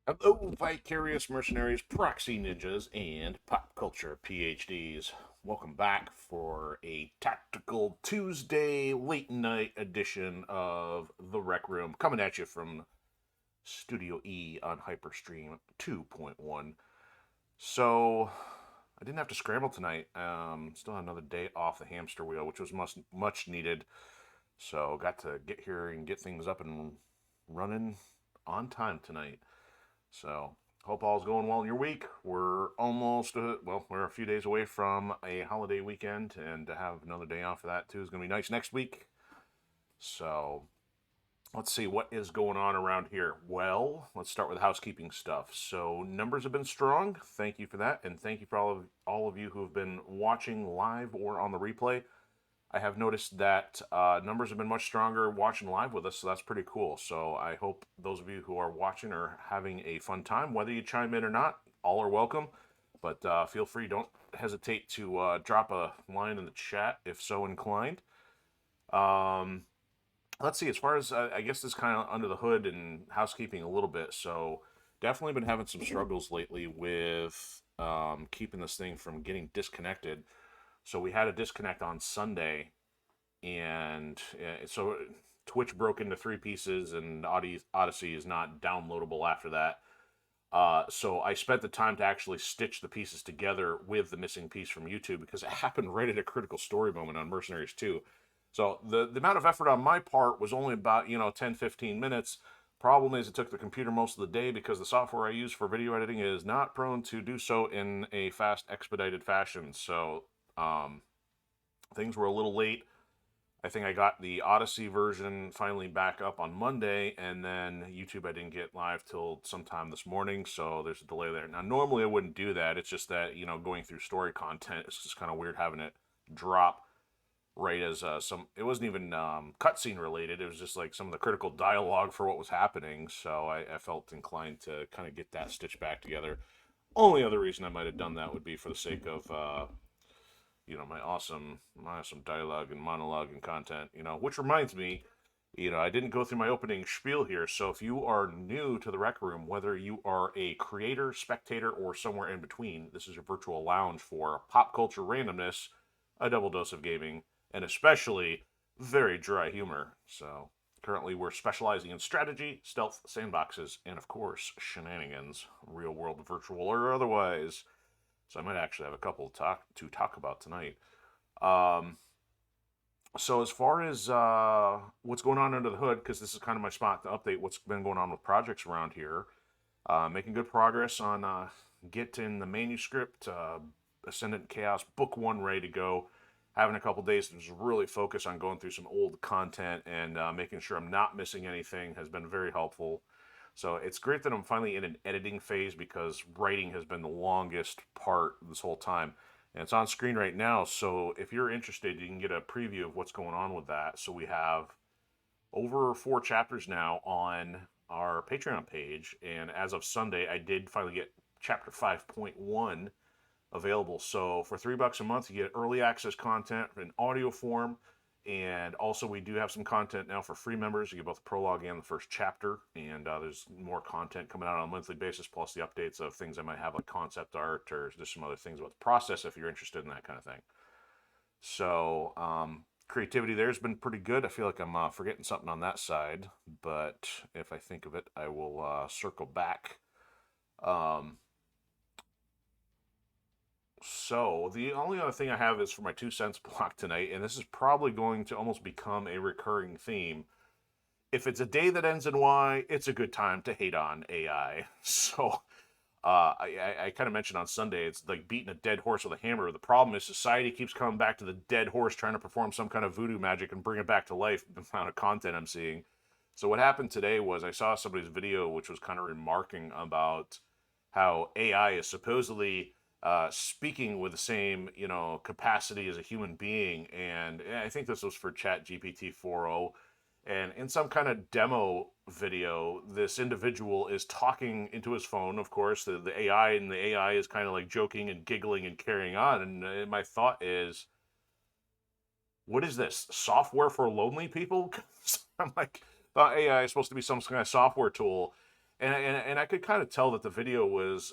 Hello, vicarious mercenaries, proxy ninjas, and pop culture PhDs. Welcome back for a tactical Tuesday late night edition of The Rec Room, coming at you from Studio E on Hyperstream 2.1. So, I didn't have to scramble tonight. Still had another day off the hamster wheel, which was much needed. So, got to get here and get things up and running on time tonight. So, hope all's going well in your week. We're almost, we're a few days away from a holiday weekend, and to have another day off of that too is going to be nice next week. So, let's see what is going on around here. Well, let's start with housekeeping stuff. So, numbers have been strong. Thank you for that, and thank you for all of you who have been watching live or on the replay. I have noticed that numbers have been much stronger watching live with us, so that's pretty cool. So I hope those of you who are watching are having a fun time. Whether you chime in or not, all are welcome. But feel free, don't hesitate to drop a line in the chat if so inclined. Um, let's see, as far as I guess this kind of under the hood and housekeeping a little bit. So definitely been having some struggles lately with keeping this thing from getting disconnected. So we had a disconnect on Sunday, and so Twitch broke into three pieces, and Odysee is not downloadable after that. So I spent the time to actually stitch the pieces together with the missing piece from YouTube because it happened right at a critical story moment on Mercenaries 2. So the amount of effort on my part was only about 10-15 minutes. Problem is, it took the computer most of the day because the software I use for video editing is not prone to do so in a fast, expedited fashion. So things were a little late. I think I got the Odysee version finally back up on Monday, and then YouTube I didn't get live till sometime this morning, so there's a delay there. Now, normally I wouldn't do that. It's just that, going through story content, it's just kind of weird having it drop right as it wasn't even cutscene related. It was just like some of the critical dialogue for what was happening, so I felt inclined to kind of get that stitched back together. Only other reason I might have done that would be for the sake of my awesome dialogue and monologue and content, which reminds me, I didn't go through my opening spiel here. So if you are new to the Rec Room, whether you are a creator, spectator, or somewhere in between, this is your virtual lounge for pop culture randomness, a double dose of gaming, and especially very dry humor. So currently we're specializing in strategy, stealth, sandboxes, and of course, shenanigans, real world, virtual, or otherwise. So I might actually have a couple to talk about tonight. Um, so as far as what's going on under the hood, because this is kind of my spot to update what's been going on with projects around here. Making good progress on getting the manuscript, Ascendant Chaos Book One ready to go. Having a couple days to just really focus on going through some old content and making sure I'm not missing anything has been very helpful. So it's great that I'm finally in an editing phase because writing has been the longest part this whole time. And it's on screen right now. So if you're interested, you can get a preview of what's going on with that. So we have over 4 chapters now on our Patreon page. And as of Sunday, I did finally get chapter 5.1 available. So for $3 a month, you get early access content in audio form. And also, we do have some content now for free members. You get both the prologue and the first chapter. And there's more content coming out on a monthly basis, plus the updates of things I might have, like concept art or just some other things about the process if you're interested in that kind of thing. So, creativity there has been pretty good. I feel like I'm forgetting something on that side, but if I think of it, I will circle back. Um, so the only other thing I have is for my 2 cents block tonight, and this is probably going to almost become a recurring theme. If it's a day that ends in Y, it's a good time to hate on AI. So I kind of mentioned on Sunday, it's like beating a dead horse with a hammer. The problem is society keeps coming back to the dead horse, trying to perform some kind of voodoo magic and bring it back to life. The amount of content I'm seeing. So what happened today was I saw somebody's video, which was kind of remarking about how AI is supposedly speaking with the same, capacity as a human being, and I think this was for Chat GPT 4.0. And in some kind of demo video, this individual is talking into his phone, of course, the AI, and the AI is kind of like joking and giggling and carrying on. And my thought is, what is this? Software for lonely people? I'm like, thought AI is supposed to be some kind of software tool. And I could kind of tell that the video was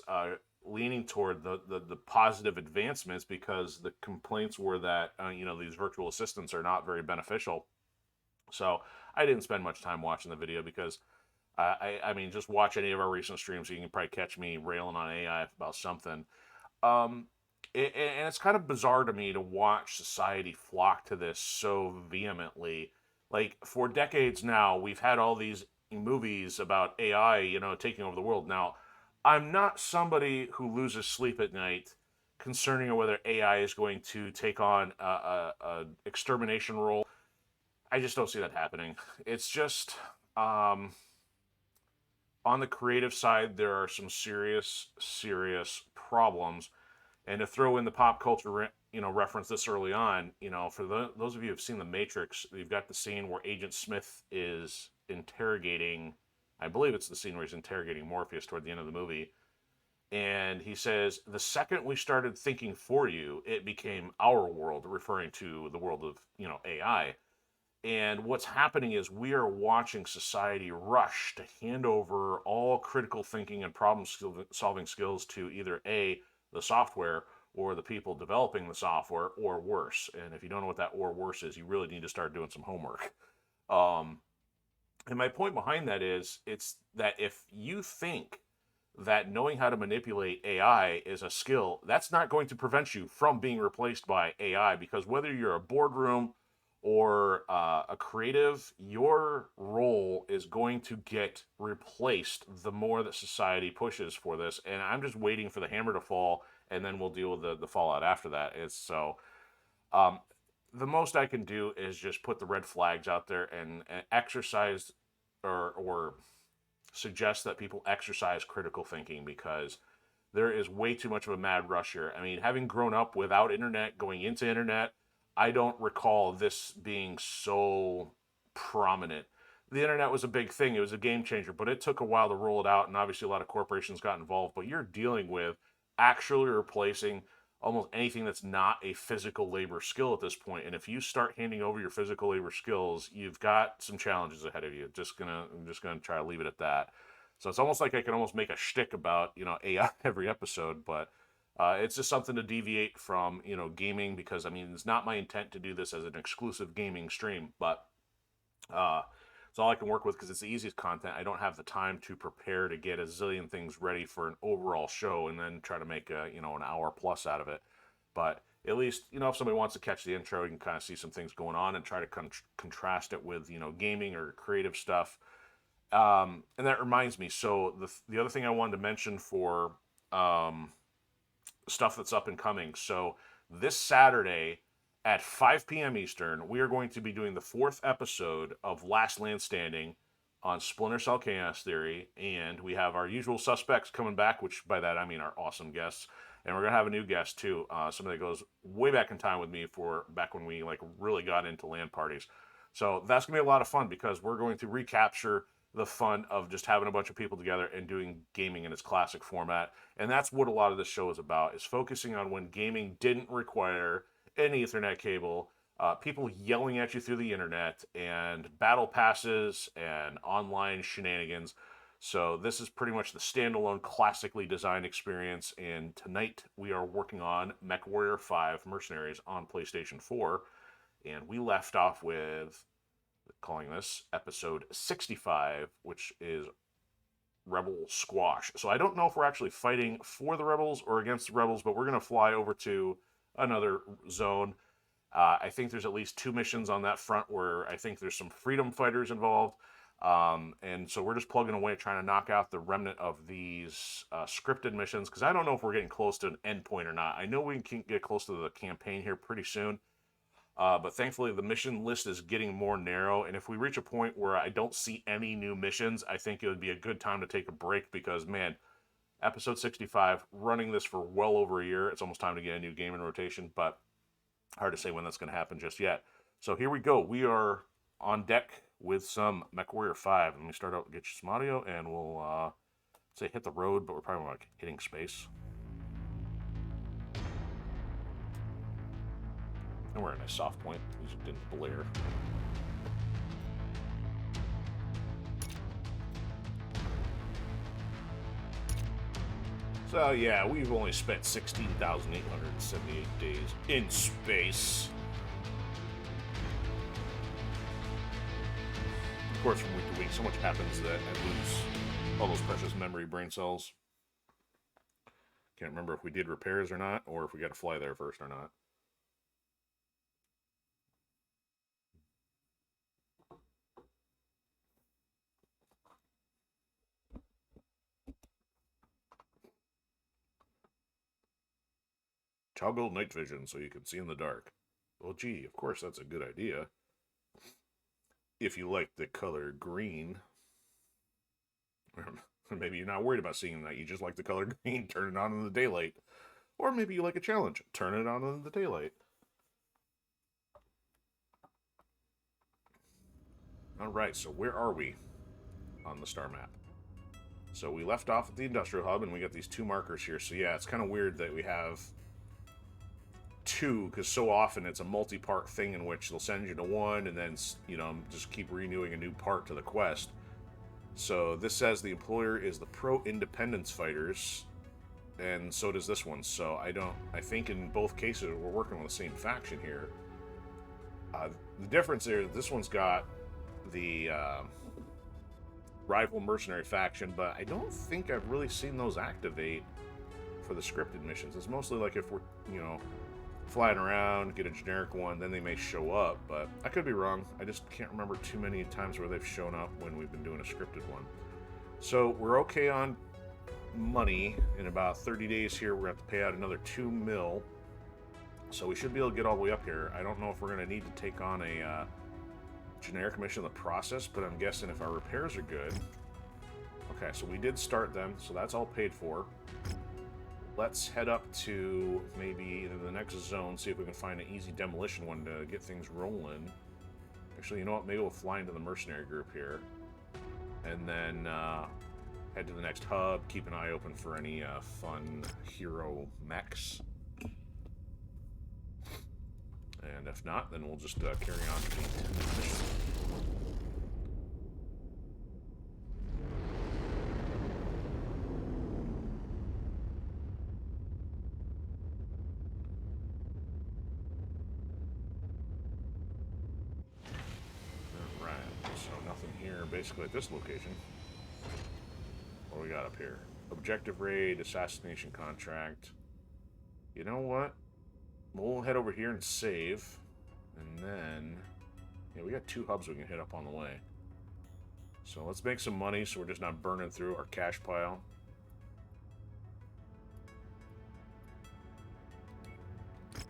leaning toward the positive advancements, because the complaints were that these virtual assistants are not very beneficial. So I didn't spend much time watching the video, because I mean, just watch any of our recent streams, so you can probably catch me railing on AI about something. Um, and it's kind of bizarre to me to watch society flock to this so vehemently. Like, for decades now, we've had all these movies about AI, taking over the world. Now, I'm not somebody who loses sleep at night concerning whether AI is going to take on a extermination role. I just don't see that happening. It's just, um, on the creative side, there are some serious, serious problems. And to throw in the pop culture, reference this early on, for those of you who've seen The Matrix, you've got the scene where Agent Smith is interrogating, I believe it's the scene where he's interrogating Morpheus toward the end of the movie. And he says, the second we started thinking for you, it became our world, referring to the world of, AI. And what's happening is we are watching society rush to hand over all critical thinking and problem solving skills to either the software, or the people developing the software, or worse. And if you don't know what that or worse is, you really need to start doing some homework. Um, and my point behind that is, it's that if you think that knowing how to manipulate AI is a skill, that's not going to prevent you from being replaced by AI, because whether you're a boardroom or a creative, your role is going to get replaced the more that society pushes for this. And I'm just waiting for the hammer to fall, and then we'll deal with the fallout after that. Um, the most I can do is just put the red flags out there, and exercise, or suggest that people exercise critical thinking, because there is way too much of a mad rush here. I mean, having grown up without internet, going into internet, I don't recall this being so prominent. The internet was a big thing. It was a game changer, but it took a while to roll it out, and obviously a lot of corporations got involved. But you're dealing with actually replacing almost anything that's not a physical labor skill at this point. And if you start handing over your physical labor skills, you've got some challenges ahead of you. I'm just gonna try to leave it at that. So it's almost like I can almost make a shtick about AI every episode, but it's just something to deviate from gaming, because I mean, it's not my intent to do this as an exclusive gaming stream, but it's all I can work with, because it's the easiest content. I don't have the time to prepare to get a zillion things ready for an overall show and then try to make an hour plus out of it. But at least if somebody wants to catch the intro, you can kind of see some things going on and try to contrast it with gaming or creative stuff. And that reminds me, so the other thing I wanted to mention for stuff that's up and coming. So this Saturday at 5 p.m. Eastern, we are going to be doing the 4th episode of Last Land Standing on Splinter Cell Chaos Theory, and we have our usual suspects coming back, which by that I mean our awesome guests. And we're gonna have a new guest too, somebody that goes way back in time with me, for back when we really got into LAN parties. So that's gonna be a lot of fun, because we're going to recapture the fun of just having a bunch of people together and doing gaming in its classic format. And that's what a lot of this show is about, is focusing on when gaming didn't require an Ethernet cable, people yelling at you through the internet, and battle passes and online shenanigans. So this is pretty much the standalone, classically designed experience. And tonight we are working on MechWarrior 5 Mercenaries on PlayStation 4. And we left off with calling this episode 65, which is Rebel Squash. So I don't know if we're actually fighting for the Rebels or against the Rebels, but we're going to fly over to another zone. I think there's at least 2 missions on that front where I think there's some freedom fighters involved. And so we're just plugging away, trying to knock out the remnant of these scripted missions, because I don't know if we're getting close to an endpoint or not. I know we can get close to the campaign here pretty soon. But thankfully, the mission list is getting more narrow. And if we reach a point where I don't see any new missions, I think it would be a good time to take a break, because, man, episode 65, running this for well over a year, it's almost time to get a new game in rotation, but hard to say when that's going to happen just yet. So here we go. We are on deck with some MechWarrior 5. Let me start out, get you some audio, and we'll say hit the road, but we're probably like hitting space. And we're in a soft point. Music didn't blare. So yeah, we've only spent 16,878 days in space. Of course, from week to week, so much happens that I lose all those precious memory brain cells. Can't remember if we did repairs or not, or if we got to fly there first or not. Toggle night vision so you can see in the dark. Well, gee, of course that's a good idea. If you like the color green. Maybe you're not worried about seeing in the night, you just like the color green, turn it on in the daylight. Or maybe you like a challenge, turn it on in the daylight. Alright, so where are we on the star map? So we left off at the industrial hub, and we got these two markers here. So yeah, it's kind of weird that we have two, because so often it's a multi-part thing in which they'll send you to one, and then, you know, just keep renewing a new part to the quest. So this says the employer is the pro-independence fighters, and so does this one. So I think in both cases we're working on the same faction here. The difference there, this one's got the rival mercenary faction, but I don't think I've really seen those activate for the scripted missions. It's mostly like if we're, you know, flying around, get a generic one, then they may show up, but I could be wrong. I just can't remember too many times where they've shown up when we've been doing a scripted one. So we're okay on money. In about 30 days here, we're going to have to pay out another 2 mil. So we should be able to get all the way up here. I don't know if we're going to need to take on a generic mission in the process, but I'm guessing if our repairs are good. Okay, so we did start them, so that's all paid for. Let's head up to maybe the next zone, see if we can find an easy demolition one to get things rolling. Actually, you know what? Maybe we'll fly into the mercenary group here. And then head to the next hub, keep an eye open for any fun hero mechs. And if not, then we'll just carry on to the intended mission. Alright, so nothing here basically at this location. What do we got up here? Objective raid, assassination contract. You know what? We'll head over here and save. And then... yeah, we got 2 hubs we can hit up on the way. So let's make some money so we're just not burning through our cash pile.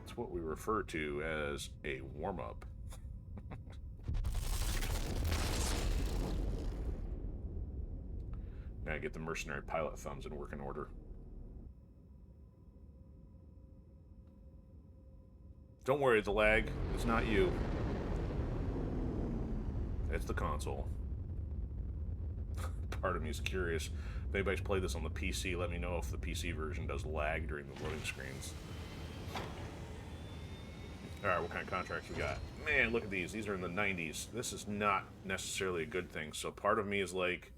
It's what we refer to as a warm-up. Gotta get the mercenary pilot thumbs in working order. Don't worry, the lag. It's not you. It's the console. Part of me is curious. If anybody's played this on the PC, let me know if the PC version does lag during the loading screens. Alright, what kind of contracts we got? Man, look at these. These are in the 90s. This is not necessarily a good thing. So part of me is like,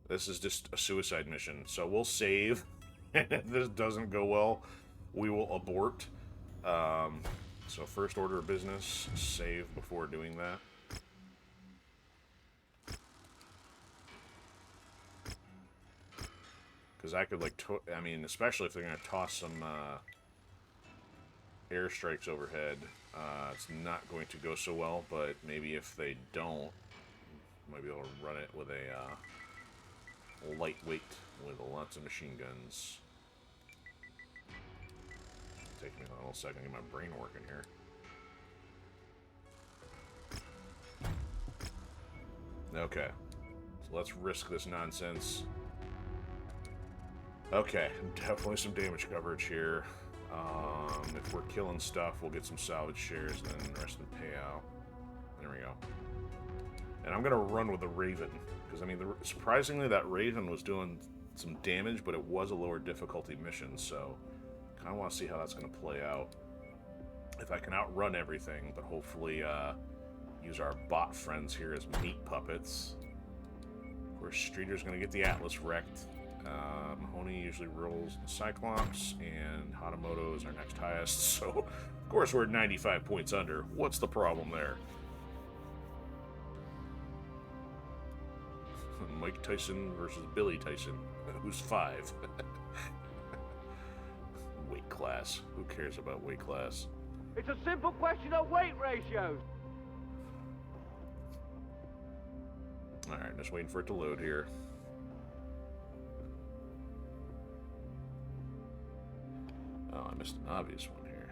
this is just a suicide mission. So we'll save. And if this doesn't go well, we will abort. So first order of business, save before doing that. Because I could, like, I mean, especially if they're going to toss some airstrikes overhead, it's not going to go so well, but maybe if they don't, might be able to run it with a lightweight with lots of machine guns. Take me a little second to get my brain working here. Okay. So let's risk this nonsense. Okay, definitely some damage coverage here. If we're killing stuff, we'll get some salvage shares, and then the rest of the payout. There we go. And I'm going to run with the Raven, because, I mean, surprisingly, that Raven was doing some damage, but it was a lower difficulty mission, so kind of want to see how that's going to play out. If I can outrun everything, but hopefully use our bot friends here as meat puppets. Of course, Streeter's going to get the Atlas wrecked. Mahoney usually rolls the Cyclops, and Hatamoto is our next highest, so of course we're 95 points under. What's the problem there? Mike Tyson versus Billy Tyson, who's 5. Weight class. Who cares about weight class? It's a simple question of weight ratios. Alright, just waiting for it to load here. Oh, I missed an obvious one here.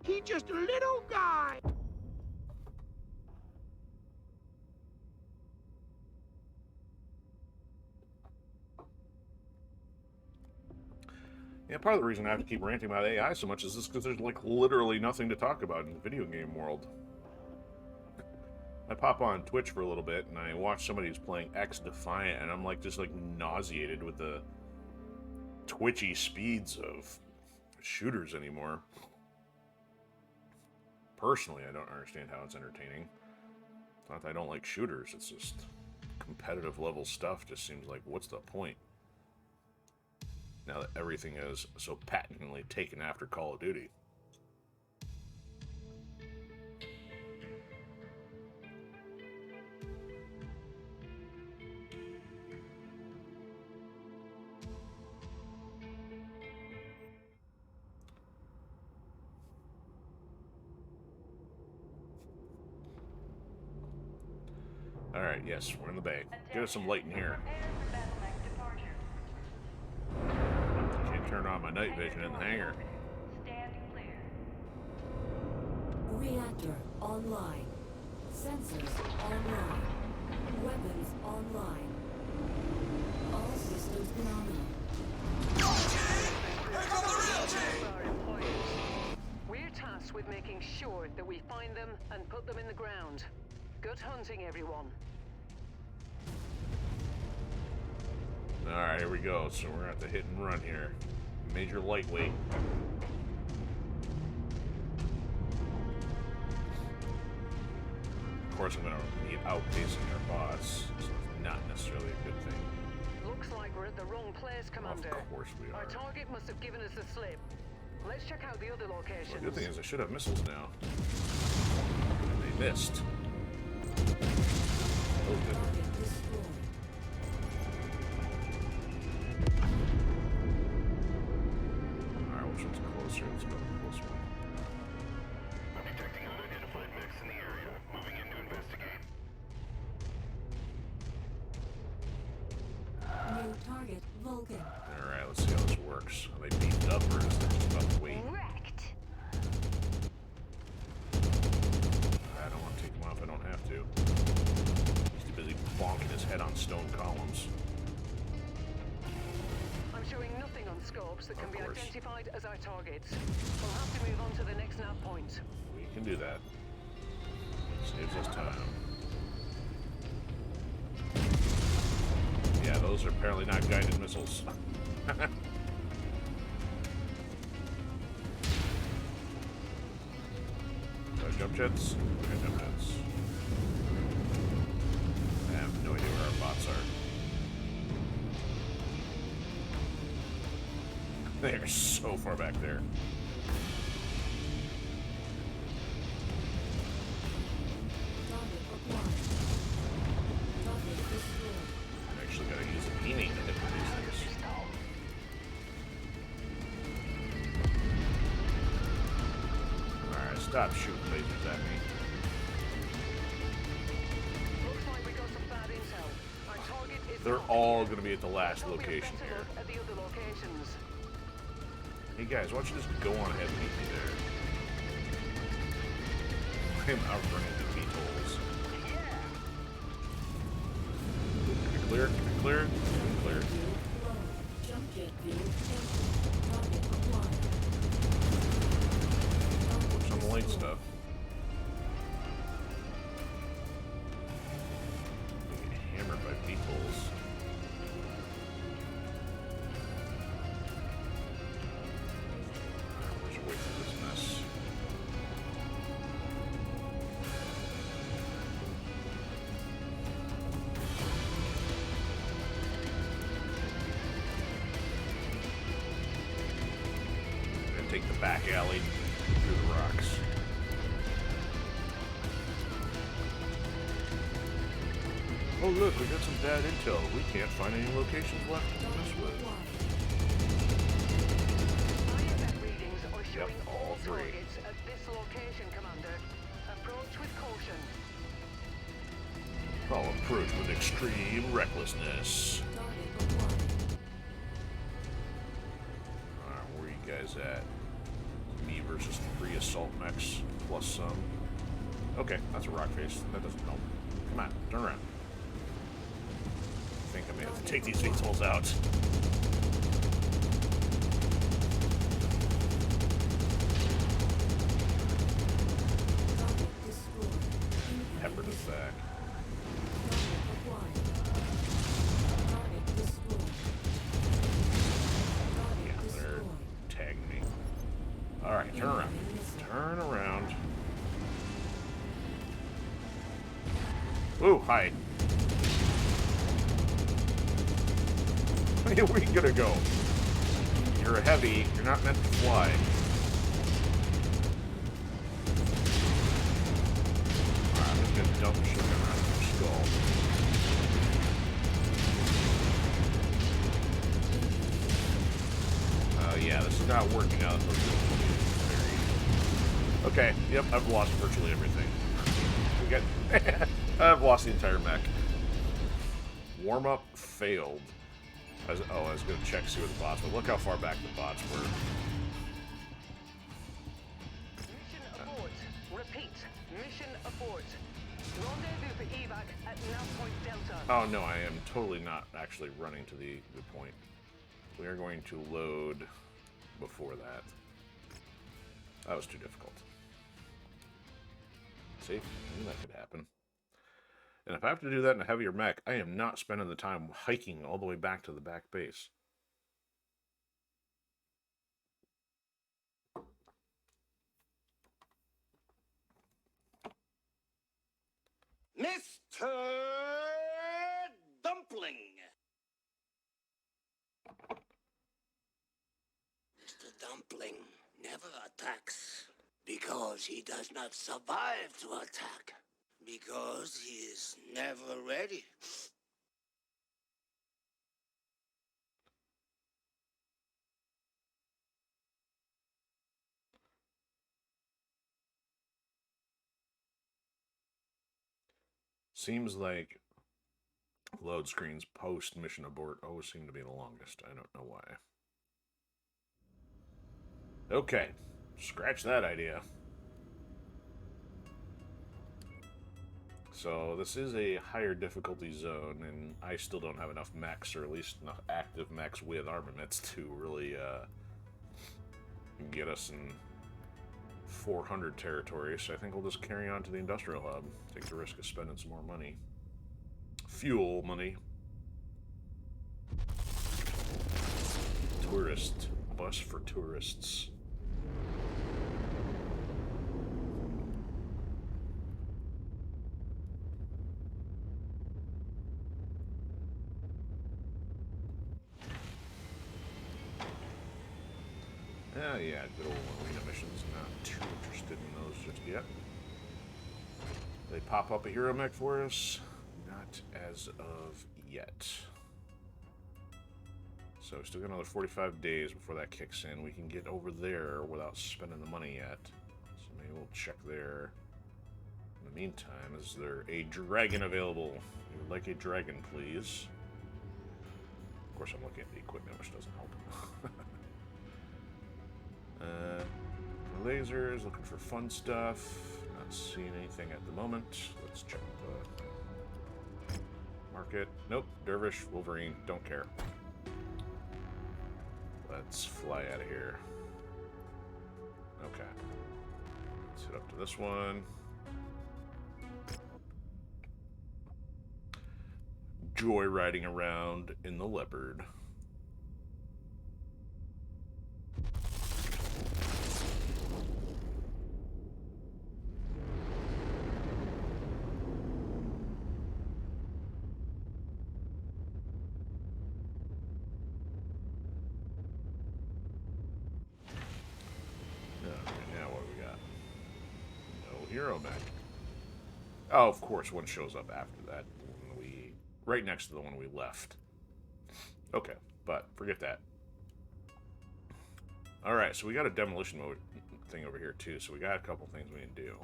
He's just a little guy. Yeah, part of the reason I have to keep ranting about AI so much is just because there's like literally nothing to talk about in the video game world. I pop on Twitch for a little bit and I watch somebody who's playing X Defiant and I'm like just like nauseated with the twitchy speeds of shooters anymore. Personally, I don't understand how it's entertaining. It's not that I don't like shooters, it's just competitive level stuff just seems like, what's the point? Now that everything is so patently taken after Call of Duty. Alright, yes, we're in the bay. Get us some light in here. Can't turn on my night vision in the hangar. Reactor online. Sensors online. Weapons online. All systems nominal. We're tasked with making sure that we find them and put them in the ground. Good hunting, everyone. Alright, here we go. So we're at the hit and run here. Major lightweight. Of course, I'm going to be outpacing our boss, so it's not necessarily a good thing. Looks like we're at the wrong place, Commander. Of course we are. Our target must have given us the slip. Let's check out the other locations. Well, the good thing is I should have missiles now. And they missed. Oh, good. Alright, which one's closer? Let's go to the close one. I'm detecting unidentified mechs in the area. Moving in to investigate. New target, Vulcan. Alright, let's see how this works. Are they beamed up or is it just about to wait? Wrecked. I don't want to take him off, I don't have to. He's too busy bonking his head on stone columns. I'm showing nothing on scopes that can be course. identified as our targets. We'll have to move on to the next nav point. We can do that. Saves us time. Yeah, those are apparently not guided missiles. Jump jets? Okay, jump jets. I have no idea where our bots are. They are so far back there. Target acquired. Target destroyed. I actually gotta use a beanie to hit these things. Alright, stop shooting lasers at me. Looks like we got some bad intel. Our target is They're not all here. gonna be at the last Let's hope we have location better here. look at the other locations. Hey guys, why don't you just go on ahead and meet me there? I'm outrunning the beat holes. Can I clear? Can I clear? Can I clear? Low. Jump jet view empty. Target acquired. Focus on the light stuff. I get hammered by beat holes. Let's wait for this mess. valley through the rocks. Oh look, we got some bad intel. We can't find any locations left to mess with. IFF readings are showing Yep, all all three. targets at this location, Commander. Approach with caution. I'll approach with extreme recklessness. Target acquired. Alright, where you guys at? Me versus 3 assault mechs plus some. Okay, that's a rock face. That doesn't help. Come on, turn around. I think I may have to take these vehicles out. Target destroyed. Peppered us back. Target acquired. Target destroyed. Yeah, Target they're destroyed. tagging me. Alright, turn around. Turn around. Ooh, hi. Where are you gonna go? You're a heavy. You're not meant to fly. Alright, I'm just gonna dump the shotgun around your skull. Yeah, this is not working out. Okay, yep, I've lost virtually everything. We got... I've lost the entire mech. Warm-up failed. I was going to check, see where the bots were. Look how far back the bots were. Mission abort. Repeat. Mission abort. Rendezvous for evac at nav point Delta. Oh, no, I am totally not actually running to the point. We are going to load before that. That was too difficult. See? I knew that could happen. And if I have to do that in a heavier mech, I am not spending the time hiking all the way back to the back base. Mr. Dumpling. Mr. Dumpling never attacks because he does not survive to attack. Because he is never ready. Seems like load screens post mission abort always seem to be the longest. I don't know why. Okay, scratch that idea. So this is a higher difficulty zone, and I still don't have enough mechs, or at least enough active mechs with armaments to really get us in 400 territory. So I think we'll just carry on to the industrial hub. Take the risk of spending some more money. Fuel money. Tourist. Bus for tourists. Yeah, good old arena missions. Not too interested in those just yet. They pop up a hero mech for us? Not as of yet. So we still got another 45 days before that kicks in. We can get over there without spending the money yet. So maybe we'll check there. In the meantime, is there a dragon available? We would like a dragon, please. Of course, I'm looking at the equipment, which doesn't help. Lasers, looking for fun stuff. Not seeing anything at the moment. Let's check the market. Nope, Dervish, Wolverine, don't care. Let's fly out of here. Okay. Let's head up to this one. Joyriding around in the Leopard. hero mech. Oh, of course, one shows up after that. Right next to the one we left. Okay, but forget that. Alright, so we got a demolition mode thing over here too, so we got a couple things we can do.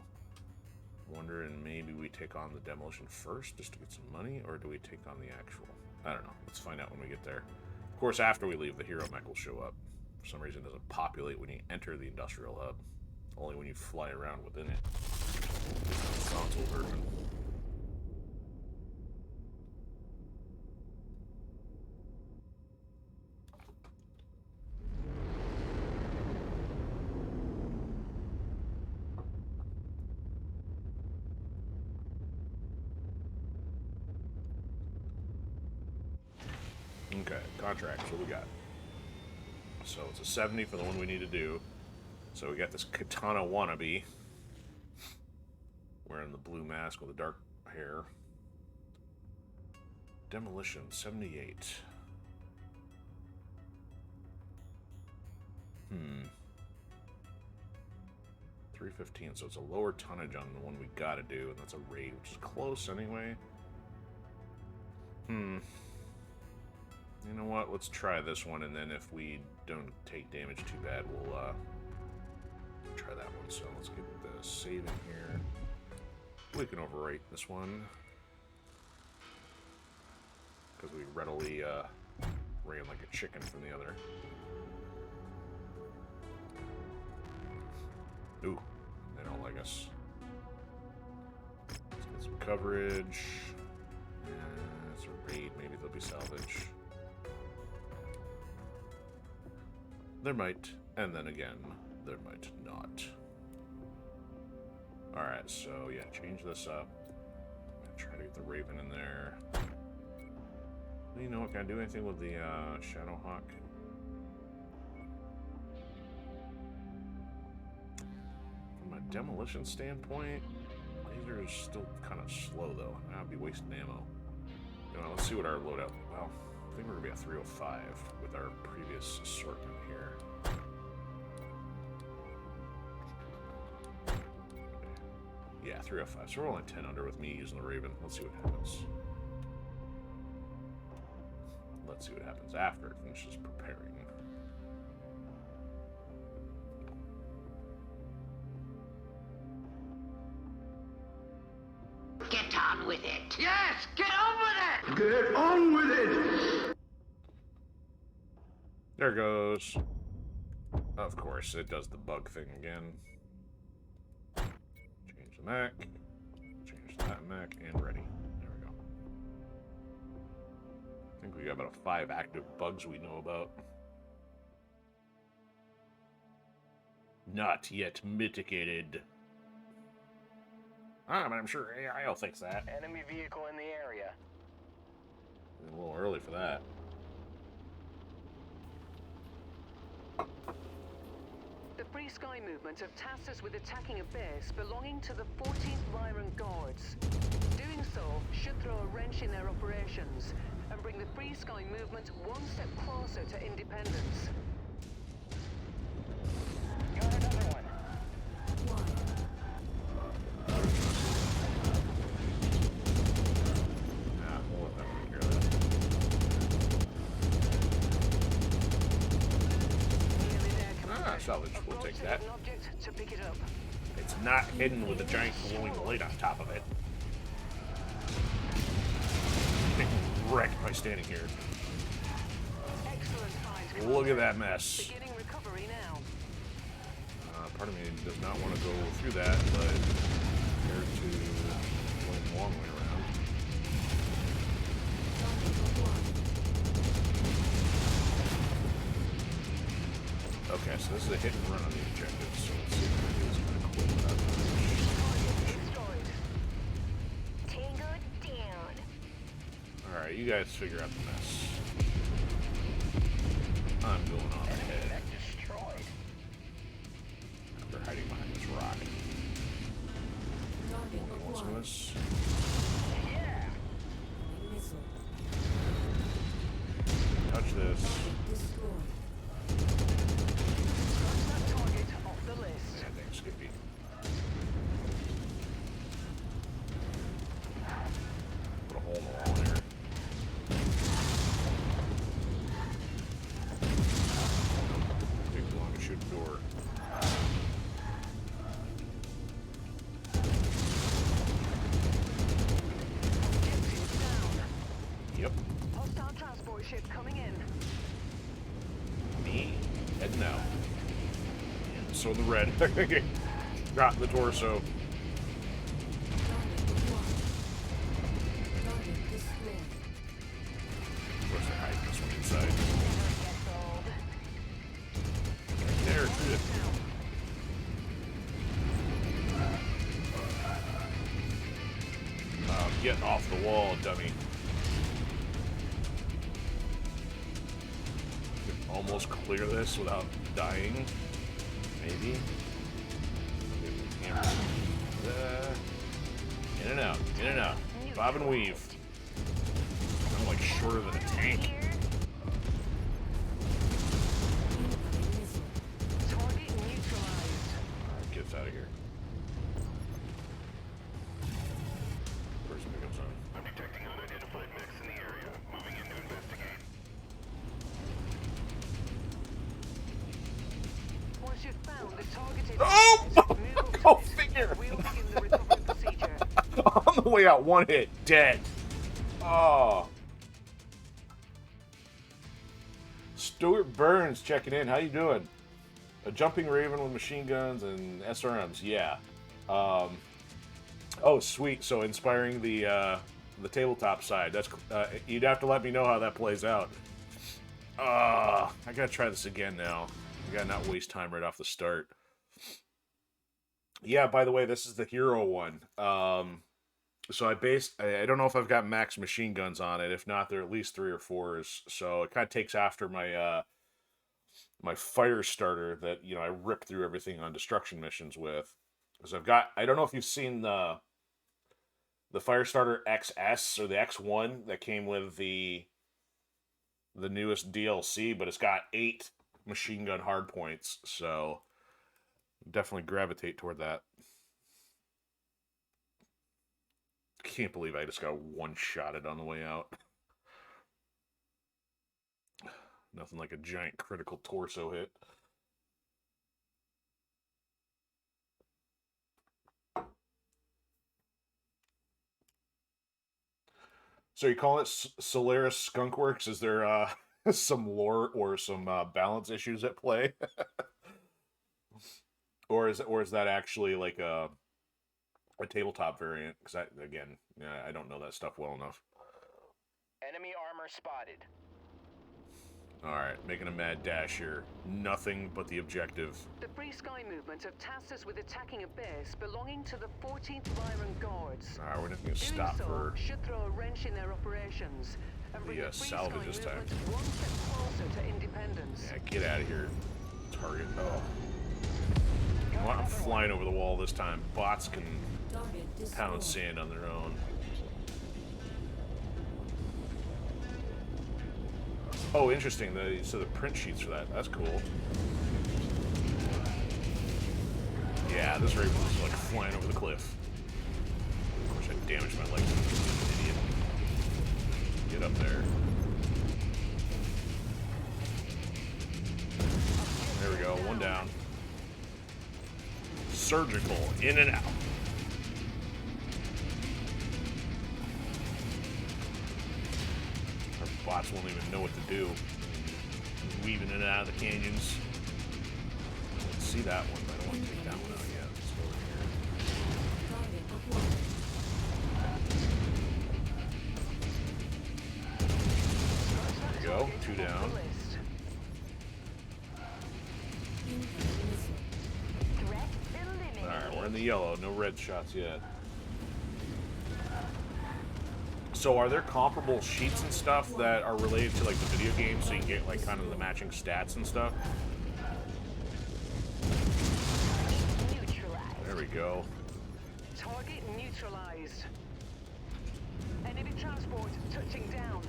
Wondering maybe we take on the demolition first just to get some money, or do we take on the actual? I don't know. Let's find out when we get there. Of course, after we leave, the hero mech will show up. For some reason, it doesn't populate when you enter the industrial hub. Only when you fly around within it. This is the console version. Okay, contracts, what we got? So it's a 70 for the one we need to do. So we got this katana wannabe. Wearing the blue mask with the dark hair. Demolition, 78. 315, so it's a lower tonnage on the one we gotta do, and that's a raid, which is close anyway. You know what? Let's try this one, and then if we don't take damage too bad, we'll try that one. So let's get the save in here. We can overwrite this one because we readily ran like a chicken from the other. Ooh, they don't like us. Let's get some coverage. It's a raid. Maybe they'll be salvage. There might, and then again, there might not. Alright, so yeah, change this up. Try to get the Raven in there. You know what, can I do anything with the Shadowhawk? From a demolition standpoint, laser is still kind of slow though. I'd be wasting ammo. You know, let's see what our loadout. Well, I think we're gonna be at 305 with our previous assortment here. Yeah, 305. So we're only 10 under with me using the Raven. Let's see what happens. Let's see what happens after it finishes preparing. Get on with it. Yes, get on with it. Get on with it! There it goes. Of course, it does the bug thing again. Change the mech. Change that mech, and ready. There we go. I think we got about 5 active bugs we know about. Not yet mitigated. But I'm sure AI will fix that. Enemy vehicle in the area. A little early for that. The Free Sky Movement have tasked us with attacking a base belonging to the 14th Lyran Guards. Doing so should throw a wrench in their operations and bring the Free Sky Movement one step closer to independence. Got another one. We'll let them take care of that. Salvage, we'll take that. To pick it up. It's not hidden with a giant glowing light on top of it. Getting wrecked by standing here. Excellent find. Look at that mess. Beginning recovery now. Part of me does not want to go through that, but compared to going the long way around. Okay, so this is a hit and run on the objective, so let's see if we can do this kind of quick without Destroyed. Tango down. Alright, you guys figure out the mess. I'm going off ahead. Destroyed. They're hiding behind this rock. Target Nobody wants acquired. this. Yeah. Missile. Touch this. Destroyed. That target off the list. Yeah, thanks, Skippy. Target coming in. Me? Heading out. So the red. Got the torso. Where's the hide this one inside? Right there, good. Get off the wall, dummy. Could almost clear this without dying. Maybe. In and out, in and out. Bob and weave. I'm like shorter than a tank. Target neutralized. Alright, get us out of here. Person pickups on. I'm detecting unidentified mechs in the area. Moving in to investigate. Once you've found the targeted Oh! move up to Go it. figure! We'll begin the recovery procedure. On the way out, one hit, dead. Oh. Stuart Burns checking in. How you doing? A jumping raven with machine guns and SRMs. Yeah. Oh, sweet. So inspiring the tabletop side. That's you'd have to let me know how that plays out. I gotta try this again now. I gotta not waste time right off the start. Yeah, by the way, this is the hero one. So I don't know if I've got max machine guns on it. If not, they're at least 3 or 4s. So it kind of takes after my my fire starter that, you know, I rip through everything on destruction missions with. Because I don't know if you've seen the fire starter XS or the X1 that came with the newest DLC, but it's got 8 machine gun hardpoints. So definitely gravitate toward that. Can't believe I just got one-shotted on the way out. Nothing like a giant critical torso hit. So you call it Solaris Skunkworks? Is there some lore or some balance issues at play? or is that actually like a tabletop variant? Because I don't know that stuff well enough. Enemy armor spotted. Alright, making a mad dash here. Nothing but the objective. The Free Sky Movement have tasked us with attacking a base belonging to the 14th Lyran Guards. Alright, we're not going to Doing stop so for should throw a wrench in their operations and bring the the Free salvage Sky this time. Movement one step closer to independence. Yeah, get out of here. Target. Oh. Well, I'm flying over the wall this time. Bots can pound sand on their own. Oh, interesting. So the print sheets for that. That's cool. Yeah, this Raven was like flying over the cliff. Of course, I damaged my legs. Idiot. Get up there. There we go. One down. Surgical. In and out. Our bots won't even know what to do. Weaving in and out of the canyons. Let's see that one, but I don't want to take that one out yet. Let's go over here. There you go. 2 down. Alright, we're in the yellow. No red shots yet. So are there comparable sheets and stuff that are related to like the video game so you can get like kind of the matching stats and stuff? There we go. Target neutralized. Enemy transport touching down.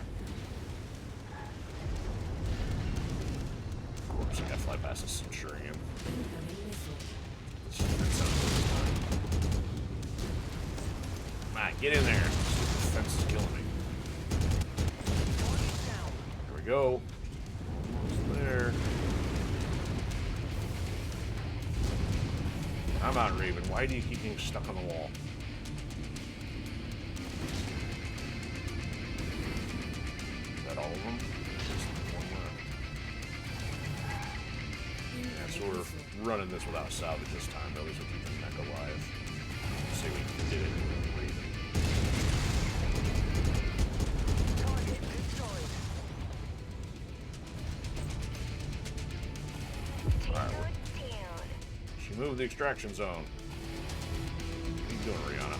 Of course, I got fly past a Centurion. Come on, get in there. The fence is killing me. There we go. Almost there. I'm out, Raven. Why do you keep getting stuck on the wall? Is that all of them? so we're running this without salvage this time. At least we'll keep the mech alive. See if we can get it breathing. Target destroyed. Tango down. She moved the extraction zone. What are you doing, Rihanna?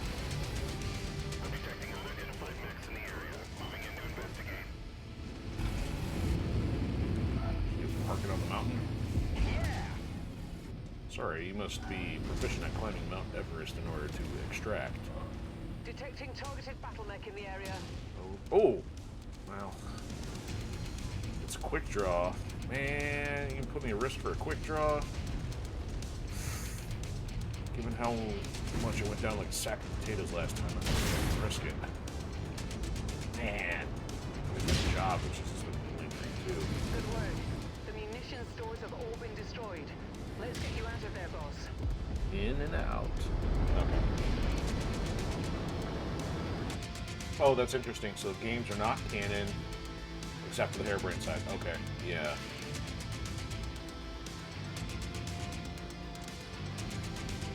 I'm detecting unidentified mechs in the area. Moving in to investigate. You parking on the mountain? Sorry, you must be proficient at climbing Mount Everest in order to extract. Detecting targeted battle mech in the area. Oh! Wow. It's a quick draw. Man, you can put me at risk for a quick draw? Given how much it went down like a sack of potatoes last time, I'm gonna risk it. Man. Good job, which has been lingering too. Good work. The munition stores have all been destroyed. Let's get you out of there, boss. In and out. Okay. Oh, that's interesting. So games are not canon, except for the harebrained side. Okay, yeah.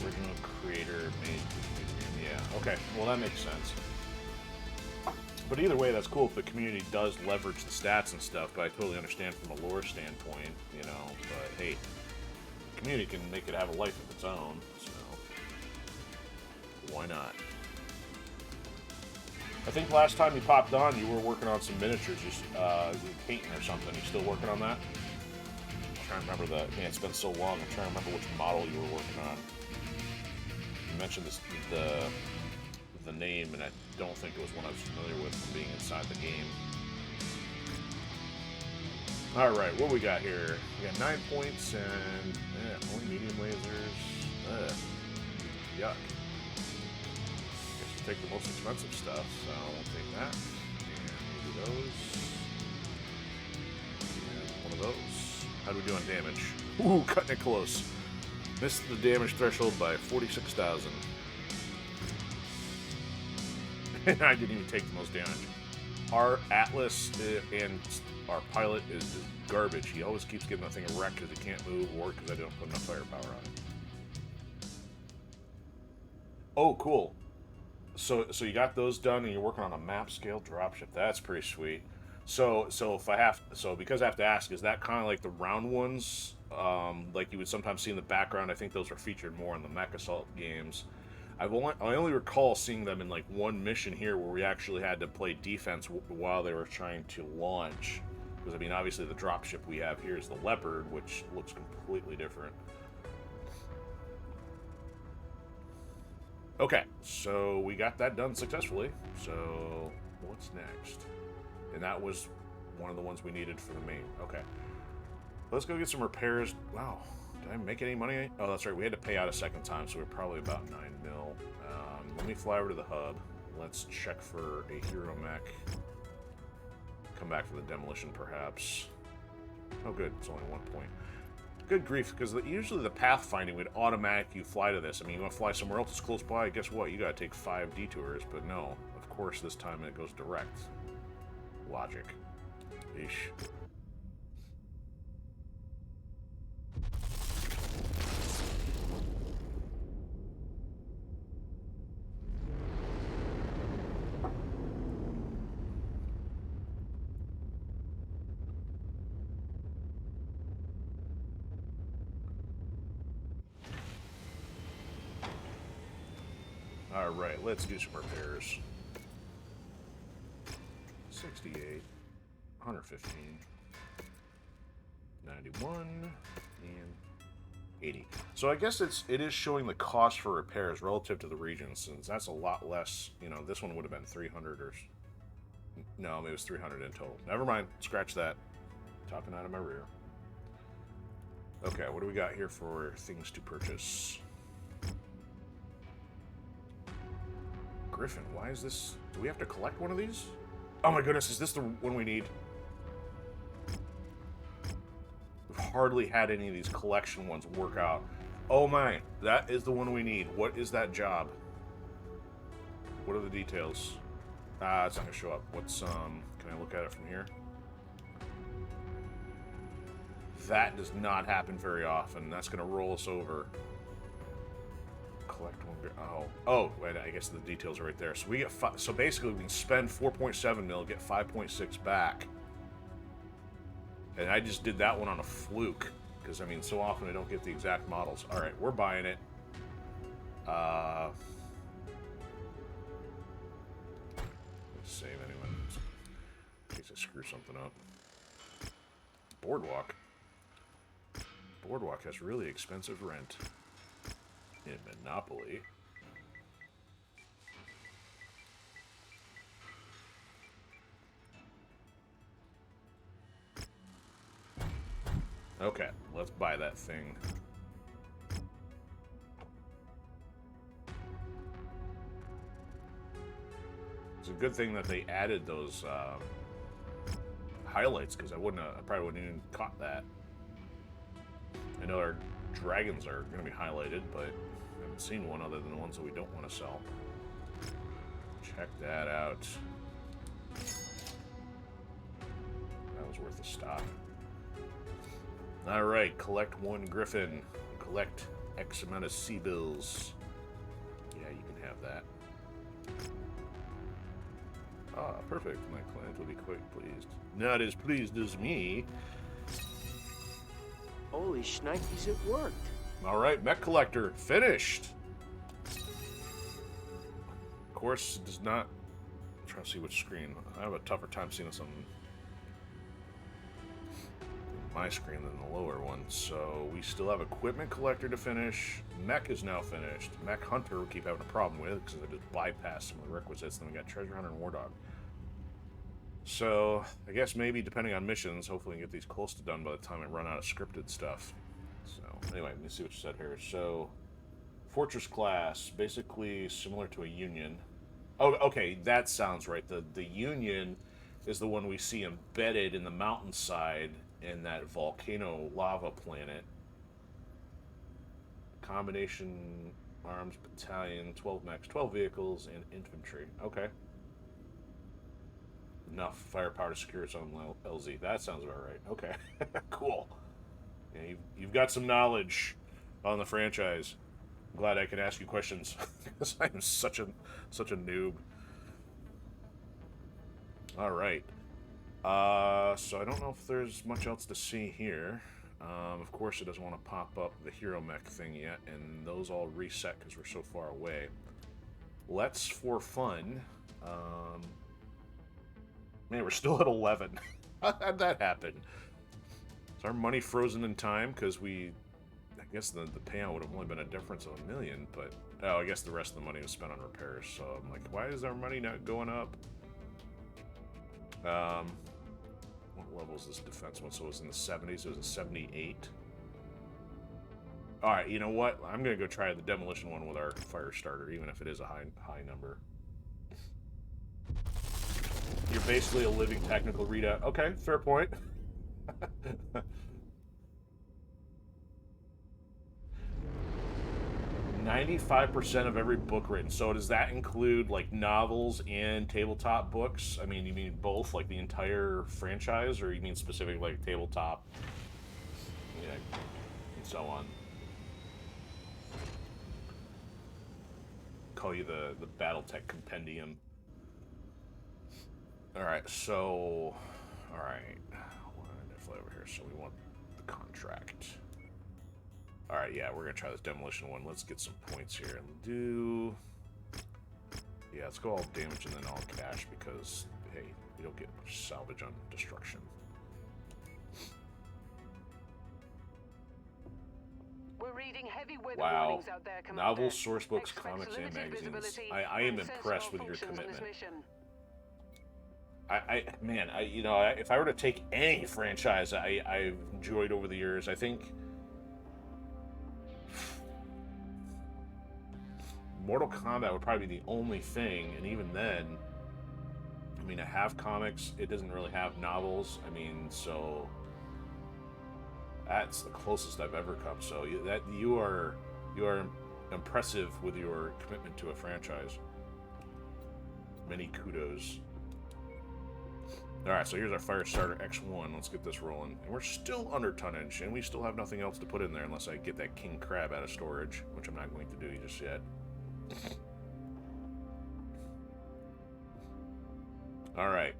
Original creator made the game. Yeah, okay. Well, that makes sense. But either way, that's cool if the community does leverage the stats and stuff, but I totally understand from a lore standpoint, you know, but hey, the community can make it have a life of its own, so why not? I think last time you popped on, you were working on some miniatures, you painting or something. You still working on that? I'm trying to remember the. Man, it's been so long. I'm trying to remember which model you were working on. You mentioned this, the name, and I don't think it was one I was familiar with from being inside the game. All right, what we got here? We got 9 points and only medium lasers. Yuck. Guess we'll take the most expensive stuff, so we'll take that. And we'll do those. And one of those. How do we do on damage? Ooh, cutting it close. Missed the damage threshold by 46,000. And I didn't even take the most damage. Our Atlas and our pilot is just garbage. He always keeps getting the thing wrecked because he can't move or because I don't put enough firepower on it. Oh, cool. So you got those done and you're working on a map scale dropship. That's pretty sweet. So because I have to ask, is that kind of like the round ones, like you would sometimes see in the background? I think those are featured more in the Mech Assault games. I only recall seeing them in like one mission here where we actually had to play defense while they were trying to launch. Because I mean, obviously the dropship we have here is the Leopard, which looks completely different. Okay, so we got that done successfully. So what's next? And that was one of the ones we needed for the main. Okay, let's go get some repairs. Wow. Did I make any money? Oh, that's right. We had to pay out a second time, so we're probably about 9 mil. Let me fly over to the hub. Let's check for a hero mech. Come back for the demolition, perhaps. Oh, good. It's only 1 point. Good grief, because usually the pathfinding would automatically fly to this. I mean, you want to fly somewhere else that's close by, guess what? You got to take 5 detours, but no. Of course, this time it goes direct. Logic. Eesh. Alright, let's do some repairs. 68, 115, 91, and 80. So I guess it is showing the cost for repairs relative to the region, since that's a lot less. You know, this one would have been 300 or... No, it was 300 in total. Never mind, scratch that. Talking out of my rear. Okay, what do we got here for things to purchase? Griffin, why is this... Do we have to collect one of these? Oh my goodness, is this the one we need? We've hardly had any of these collection ones work out. Oh my, that is the one we need. What is that job? What are the details? It's not gonna show up. What's, can I look at it from here? That does not happen very often. That's going to roll us over. Collect one. Oh, wait, I guess the details are right there. So we get so basically we can spend 4.7 mil, get 5.6 back. And I just did that one on a fluke because I mean, so often I don't get the exact models. All right, we're buying it. Let's save anyone in case I screw something up. Boardwalk. Boardwalk has really expensive rent in Monopoly. Okay, let's buy that thing. It's a good thing that they added those highlights because I probably wouldn't even caught that. I know our dragons are going to be highlighted, but I haven't seen one other than the ones that we don't want to sell. Check that out. That was worth a stop. Alright, collect one griffin. Collect X amount of sea bills. Yeah, you can have that. Ah, perfect. My client will be quite pleased. Not as pleased as me. Holy shnikes, it worked. Alright, Mech Collector, finished! Of course, it does not... I'm trying to see which screen. I have a tougher time seeing this on my screen than the lower one. So, we still have Equipment Collector to finish. Mech is now finished. Mech Hunter we keep having a problem with because I just bypassed some of the requisites. Then we got Treasure Hunter and War Dog. So, I guess maybe depending on missions, hopefully we can get these close to done by the time I run out of scripted stuff. So, anyway, let me see what you said here. So, Fortress class, basically similar to a Union. Oh, okay, that sounds right. The Union is the one we see embedded in the mountainside in that volcano lava planet. Combination arms battalion, 12 mechs, 12 vehicles, and infantry. Okay. Enough firepower to secure its own LZ. That sounds about right. Okay. Cool. Yeah, you've got some knowledge on the franchise. I'm glad I can ask you questions because I'm such a noob. All right. So I don't know if there's much else to see here. Of course, it doesn't want to pop up the hero mech thing yet, and those all reset because we're so far away. Let's, for fun. Man, we're still at 11. How'd that happen? Is our money frozen in time? Because I guess the payout would have only been a difference of $1 million, but... Oh, I guess the rest of the money was spent on repairs, so I'm like, why is our money not going up? What level is this defense one? So it was in the 70s, it was a 78. Alright, you know what? I'm going to go try the demolition one with our fire starter, even if it is a high number. You're basically a living technical readout. Okay, fair point. 95% of every book written. So does that include like novels and tabletop books? I mean, you mean both, like the entire franchise, or you mean specific like tabletop, yeah, and so on? Call you the BattleTech Compendium. Alright, so... Alright. Fly over here, so we want the contract. Alright, yeah, we're gonna try this demolition one. Let's get some points here. Yeah, let's go all damage and then all cash because, hey, we don't get much salvage on destruction. We're reading heavy weather Wow. warnings out there, Commander. Novels, source books, Expect comics, and limited magazines. visibility I am and impressed with sensible your functions on this commitment. mission. If I were to take any franchise I've enjoyed over the years, I think Mortal Kombat would probably be the only thing, and even then, I mean, I have comics, it doesn't really have novels, I mean, so that's the closest I've ever come, so you are impressive with your commitment to a franchise. Many kudos. Alright, so here's our fire starter X1. Let's get this rolling. And we're still under tonnage, and we still have nothing else to put in there unless I get that king crab out of storage, which I'm not going to do just yet. Alright,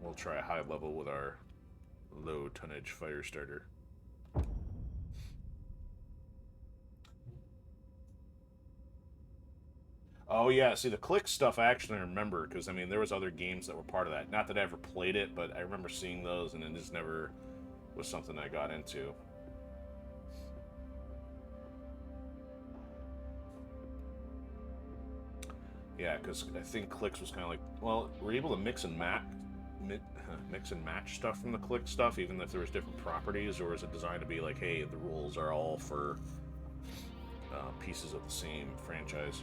we'll try a high level with our low tonnage fire starter. Oh yeah, see the click stuff I actually remember, because I mean there was other games that were part of that. Not that I ever played it, but I remember seeing those, and it just never was something I got into. Yeah, because I think clicks was kind of like, well, we're able to mix and match stuff from the click stuff, even if there was different properties, or is it designed to be like, hey, the rules are all for pieces of the same franchise?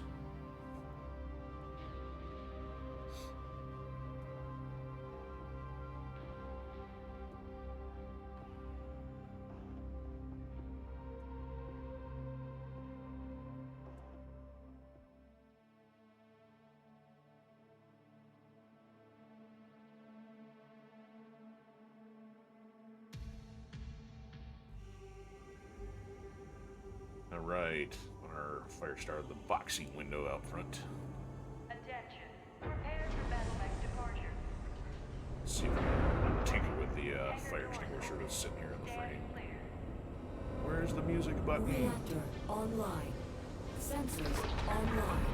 Alright, our fire starter, the boxy window out front. Attention. Prepare for BattleTech departure. Let's see if we can tinker with the fire extinguisher that's sitting here in the frame. Where's the music button? Reactor online. Sensors online.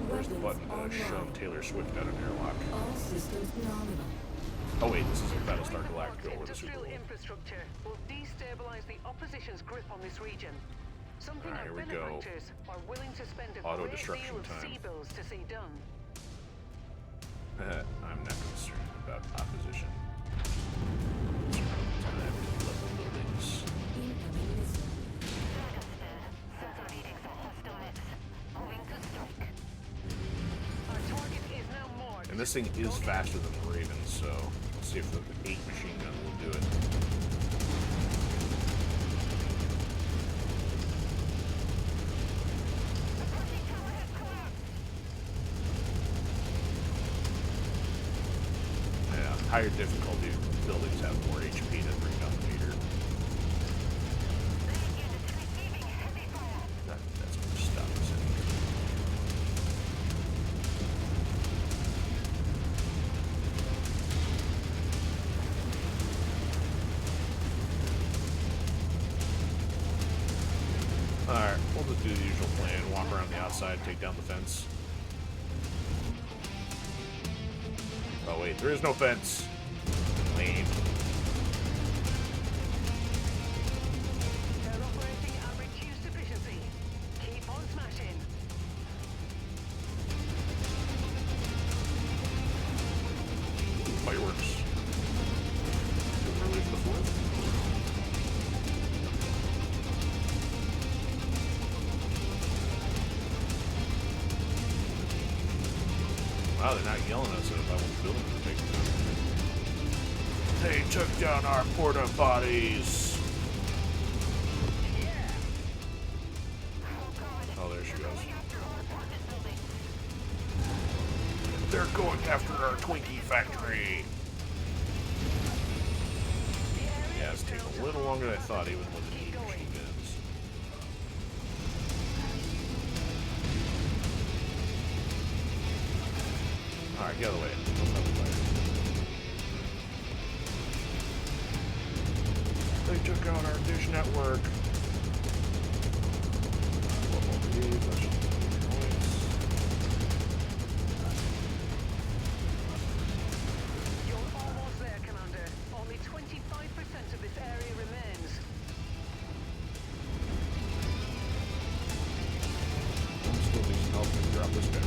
Where's the Weapons button to shove online. Taylor Swift out of airlock? All systems nominal. Oh wait, this is a Battlestar Join the Galactica Mercs or the Super industrial Bowl. infrastructure will destabilize the opposition's grip on this region. Something Alright, our here we go. benefactors are willing to spend a Auto great destruction deal of time. sea bills to see done. I'm not concerned about opposition. Time to level buildings. Incoming missile. Sensor readings are hostile nets. Moving to strike. Our target is now marked. And this thing is faster than the Raven, so let's see if the 8 machine gun will do it. Yeah, higher difficulty buildings have more HP to bring down the meter. That's gonna stop us in here. Alright, we'll just do the usual plan. Walk around the outside, take down the fence. Oh wait, there is no fence. Lame. They're operating at reduced efficiency. Keep on smashing. Fireworks. Early for the 4th. Wow, they're not yelling at us about which building we're taking down. They took down our porta potties. Oh, there she goes. They're going after our Twinkie factory. Yeah, it's taking a little longer than I thought, even with the 8 machine guns. Alright, get out of the way. Don't stop the fire. They took out our dish network. You're almost there, Commander. Only 25% of this area remains. I'm still decent help to drop this guy.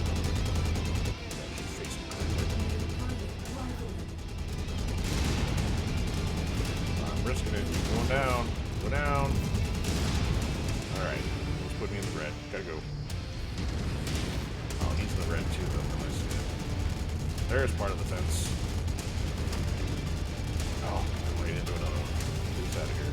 Actually facing I'm risking it. Keep going down. Go down. Alright. Let's put me in the red. Gotta go. Oh, he's in the red too, though. I see it. There's part of the fence. Oh, I'm right into another one. Who's out of here?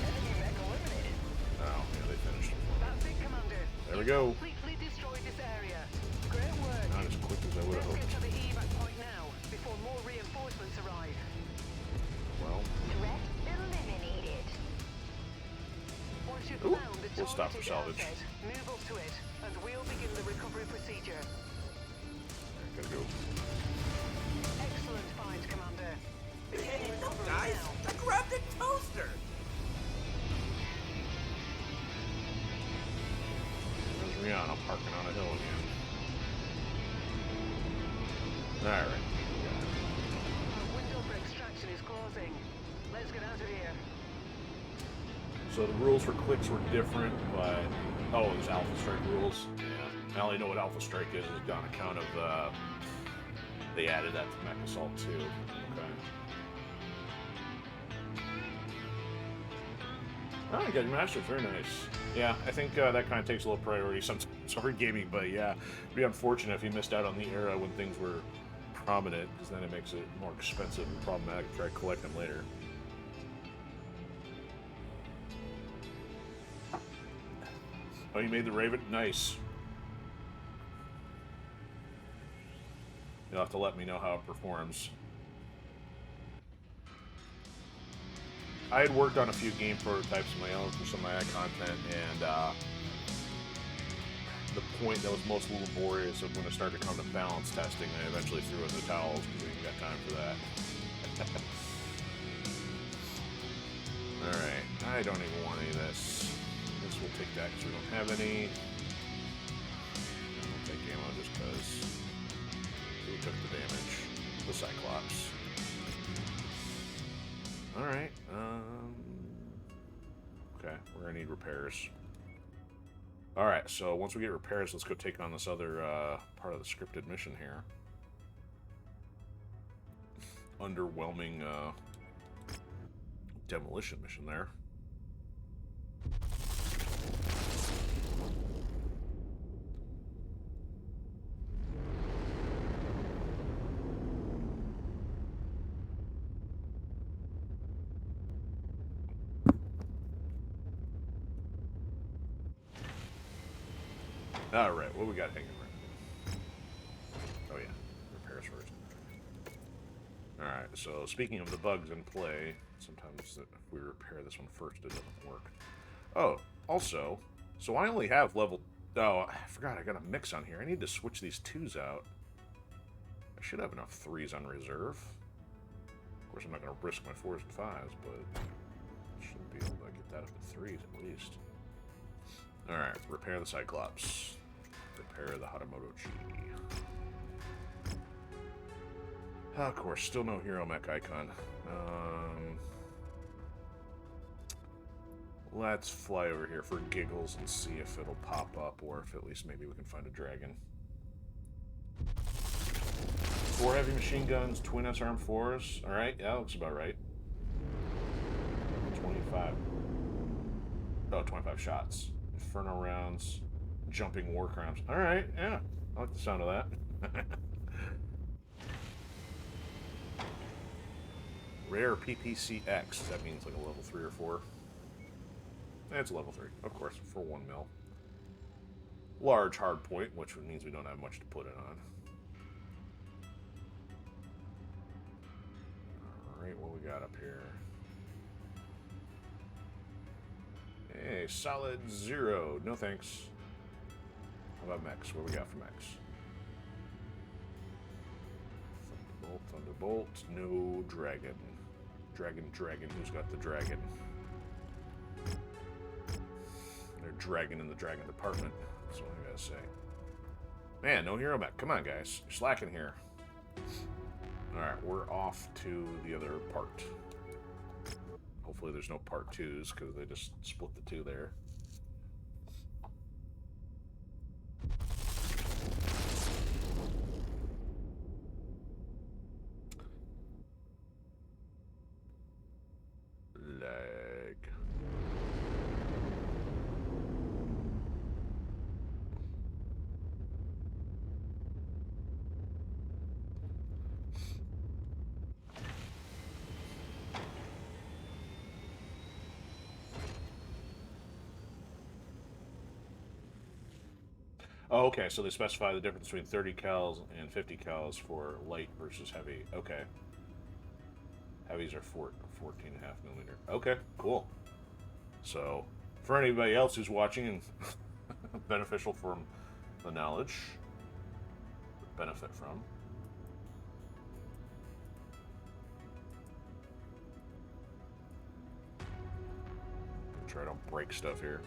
Enemy mech eliminated. Oh, yeah, they finished it for me. That's it, Commander. There we You've go. completely destroyed this area. Great work. Not as quick as I would have Let's hoped. get to the evac point more reinforcements arrive. Well, Threat eliminated. Once you've Ooh, found the we'll stop for targeted salvage. asset, move up to it, and we'll begin the recovery procedure. gotta go. Excellent find, Commander. Beginning recovery Guys, now. I grabbed a toaster! There's Rihanna parking on a hill again. Alright. Our window for extraction is closing. Let's get out of here. So the rules for clicks were different, but... Oh, it was Alpha Strike rules? Yeah. I only know what Alpha Strike is on account of, they added that to Mech Assault too. Okay. Oh, you got your Masters. Very nice. Yeah, I think that kind of takes a little priority sometimes over gaming, but yeah, it'd be unfortunate if you missed out on the era when things were prominent, because then it makes it more expensive and problematic to try to collect them later. Oh, you made the Raven? Nice. You'll have to let me know how it performs. I had worked on a few game prototypes of my own for some of my content, and the point that was most laborious of when it started to come to balance testing, I eventually threw in the towels because we ain't got time for that. Alright, I don't even want any of this. This will take that because we don't have any. We'll take ammo just because we took the damage. The Cyclops. Alright, okay, we're gonna need repairs. Alright, so once we get repairs, let's go take on this other part of the scripted mission here. Underwhelming demolition mission there. Alright, what we got hanging around? Oh yeah, repairs first. Alright, so speaking of the bugs in play, sometimes if we repair this one first, it doesn't work. Oh, also, so I only have level... Oh, I forgot, I got a mix on here. I need to switch these 2s out. I should have enough 3s on reserve. Of course, I'm not going to risk my 4s and 5s, but I should be able to get that up to 3s at least. Alright, repair the Cyclops. Repair the Hatamoto Chi. Of course, still no hero mech icon. Let's fly over here for giggles and see if it'll pop up, or if at least maybe we can find a dragon. 4 heavy machine guns, twin SRM4s. Alright, yeah, that looks about right. 25. Oh, 25 shots. Inferno rounds. Jumping war crimes. Alright, yeah. I like the sound of that. Rare PPCX. That means like a level 3 or 4. It's a level 3, of course, for 1 mil. Large hard point, which means we don't have much to put it on. Alright, what we got up here? Hey, solid 0. No thanks. How about mechs? What we got for mechs? Thunderbolt, Thunderbolt. No dragon. Dragon. Who's got the dragon? They're dragging in the dragon department. That's what I gotta say. Man, no hero mech. Come on, guys. You're slacking here. Alright, we're off to the other part. Hopefully there's no part 2s, because they just split the 2 there. Lag. Oh, okay, so they specify the difference between 30 cals and 50 cals for light versus heavy. Okay. Heavies are 14.5 millimeter. Okay, cool. So, for anybody else who's watching and beneficial from the knowledge, benefit from. Try to break stuff here.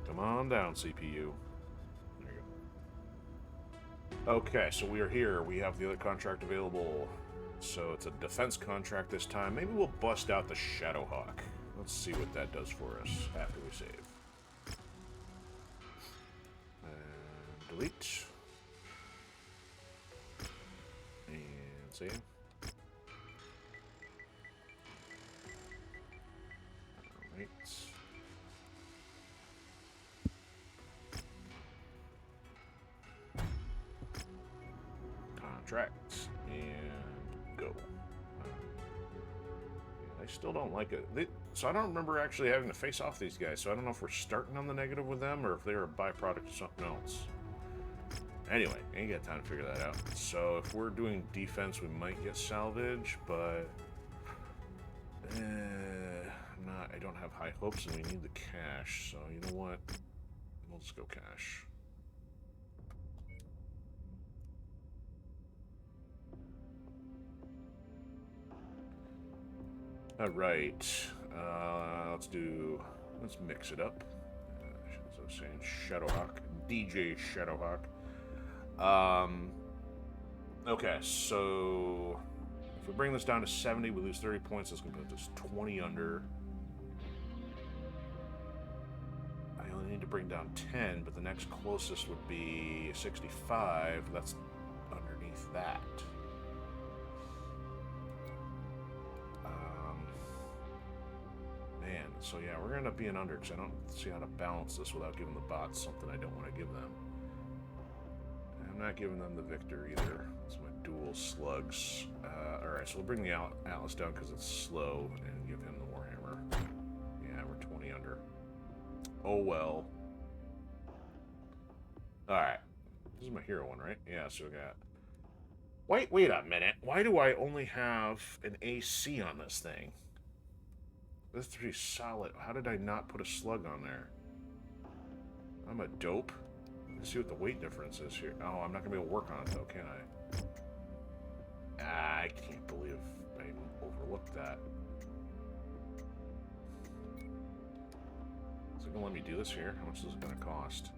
Come on down, CPU. There you go. Okay, so we are here. We have the other contract available. So it's a defense contract this time. Maybe we'll bust out the Shadowhawk. Let's see what that does for us after we save. And delete. And save. Alright. Contracts and go. I still don't like it. So I don't remember actually having to face off these guys, so I don't know if we're starting on the negative with them or if they're a byproduct of something else. Anyway, ain't got time to figure that out. So if we're doing defense, we might get salvage, but I don't have high hopes, and we need the cash. So you know what? We'll just go cash. All right, let's mix it up. As I was saying, Shadowhawk, DJ Shadowhawk. Okay, so if we bring this down to 70, we lose 30 points. That's gonna put us 20 under. I only need to bring down 10, but the next closest would be 65. That's underneath that. So yeah, we're gonna end up being under because I don't see how to balance this without giving the bots something I don't want to give them. And I'm not giving them the Victor either. It's my dual slugs. Alright, so we'll bring the Atlas down because it's slow and give him the Warhammer. Yeah, we're 20 under. Oh well. Alright. This is my hero one, right? Yeah, so we got... Wait a minute. Why do I only have an AC on this thing? This is pretty solid. How did I not put a slug on there? I'm a dope. Let's see what the weight difference is here. Oh, I'm not going to be able to work on it, though, can I? I can't believe I overlooked that. Is it going to let me do this here? How much is it going to cost?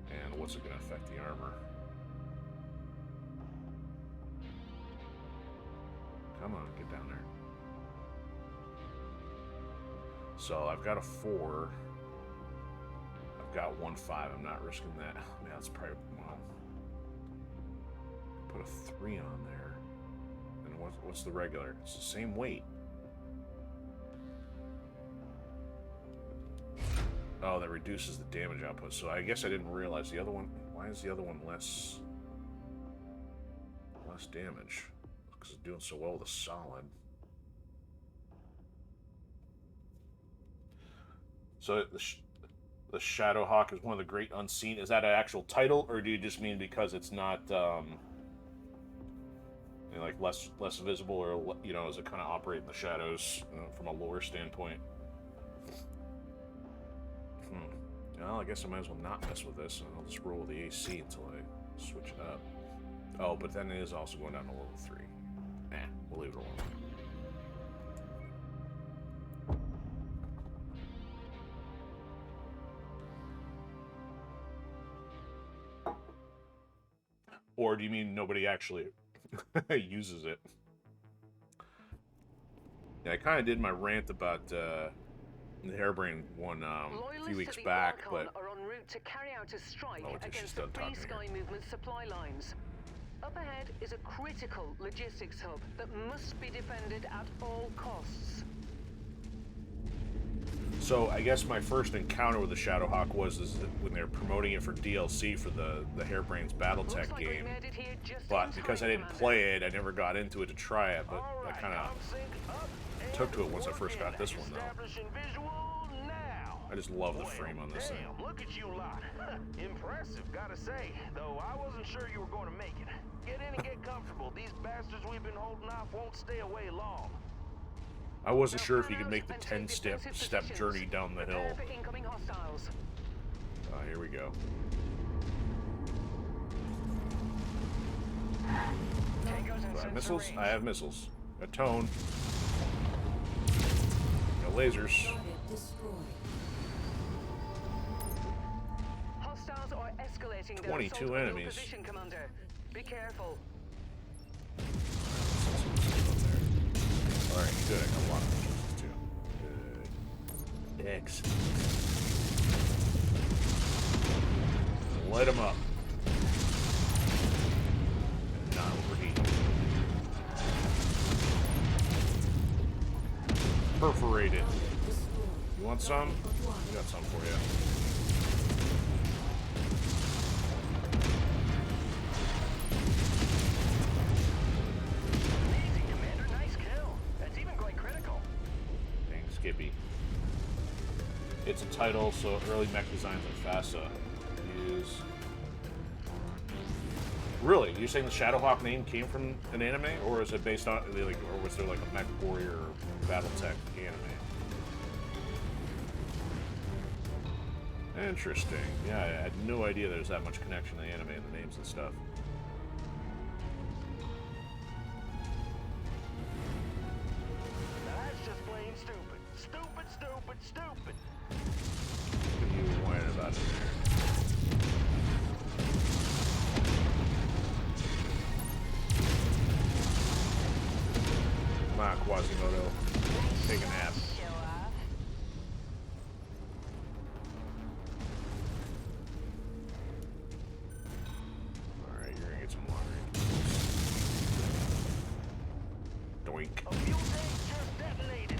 And what's it going to affect the armor? Come on, get down there. So I've got a 4. I've got 1.5. I'm not risking that. Yeah, that's probably, well, put a 3 on there. And what's the regular? It's the same weight. Oh, that reduces the damage output. So I guess I didn't realize the other one. Why is the other one less damage? Because it's doing so well with a solid. So the Shadowhawk is one of the great unseen. Is that an actual title, or do you just mean because it's not you know, like less visible, or you know, does it kind of operate in the shadows from a lore standpoint? Well, I guess I might as well not mess with this, and I'll just roll with the AC until I switch it up. Oh, but then it is also going down to level 3. We'll leave it alone. Or do you mean nobody actually uses it? Yeah, I kind of did my rant about the Hairbrain one a few weeks back, but are en route to carry out a strike she's against the done Free talking Sky here. Movement supply lines. Up ahead is a critical logistics hub that must be defended at all costs. So I guess my first encounter with the Shadowhawk was when they were promoting it for DLC for the Hairbrain's BattleTech game. But because I didn't play it, I never got into it to try it. But I kind of took to it once I first got this one, though. I just love the frame on this thing. Damn, look at you lot. Impressive, gotta say. Though I wasn't sure you were going to make it. Get in and get comfortable. These bastards we've been holding off won't stay away long. I wasn't sure if you could make the 10-step journey down the hill. Prepare for incoming hostiles. Here we go. Tangos and Do I have sensor missiles? range. I have missiles. A tone. Got lasers. Target destroyed. Hostiles are escalating their 22 assault on your enemies. position, Commander. Be careful. Alright, good. I got a lot of missiles too. Good. Excellent. Light them up. And not overheat. Perforated. You want some? We got some for you. Easy, Commander. Nice kill. That's even quite critical. Dang, Skippy. It's a title, so early mech designs in FASA use. Really? You're saying the Shadowhawk name came from an anime, or is it based on, like, or was there like a MechWarrior or BattleTech anime? Interesting. Yeah, I had no idea there was that much connection to the anime and the names and stuff. Now that's just plain stupid. Stupid, stupid, stupid. What are you whining about in there? Come on, Quasimodo. Take a nap. Show off. Alright, you're gonna get some water. Doink. A fuel tank just detonated.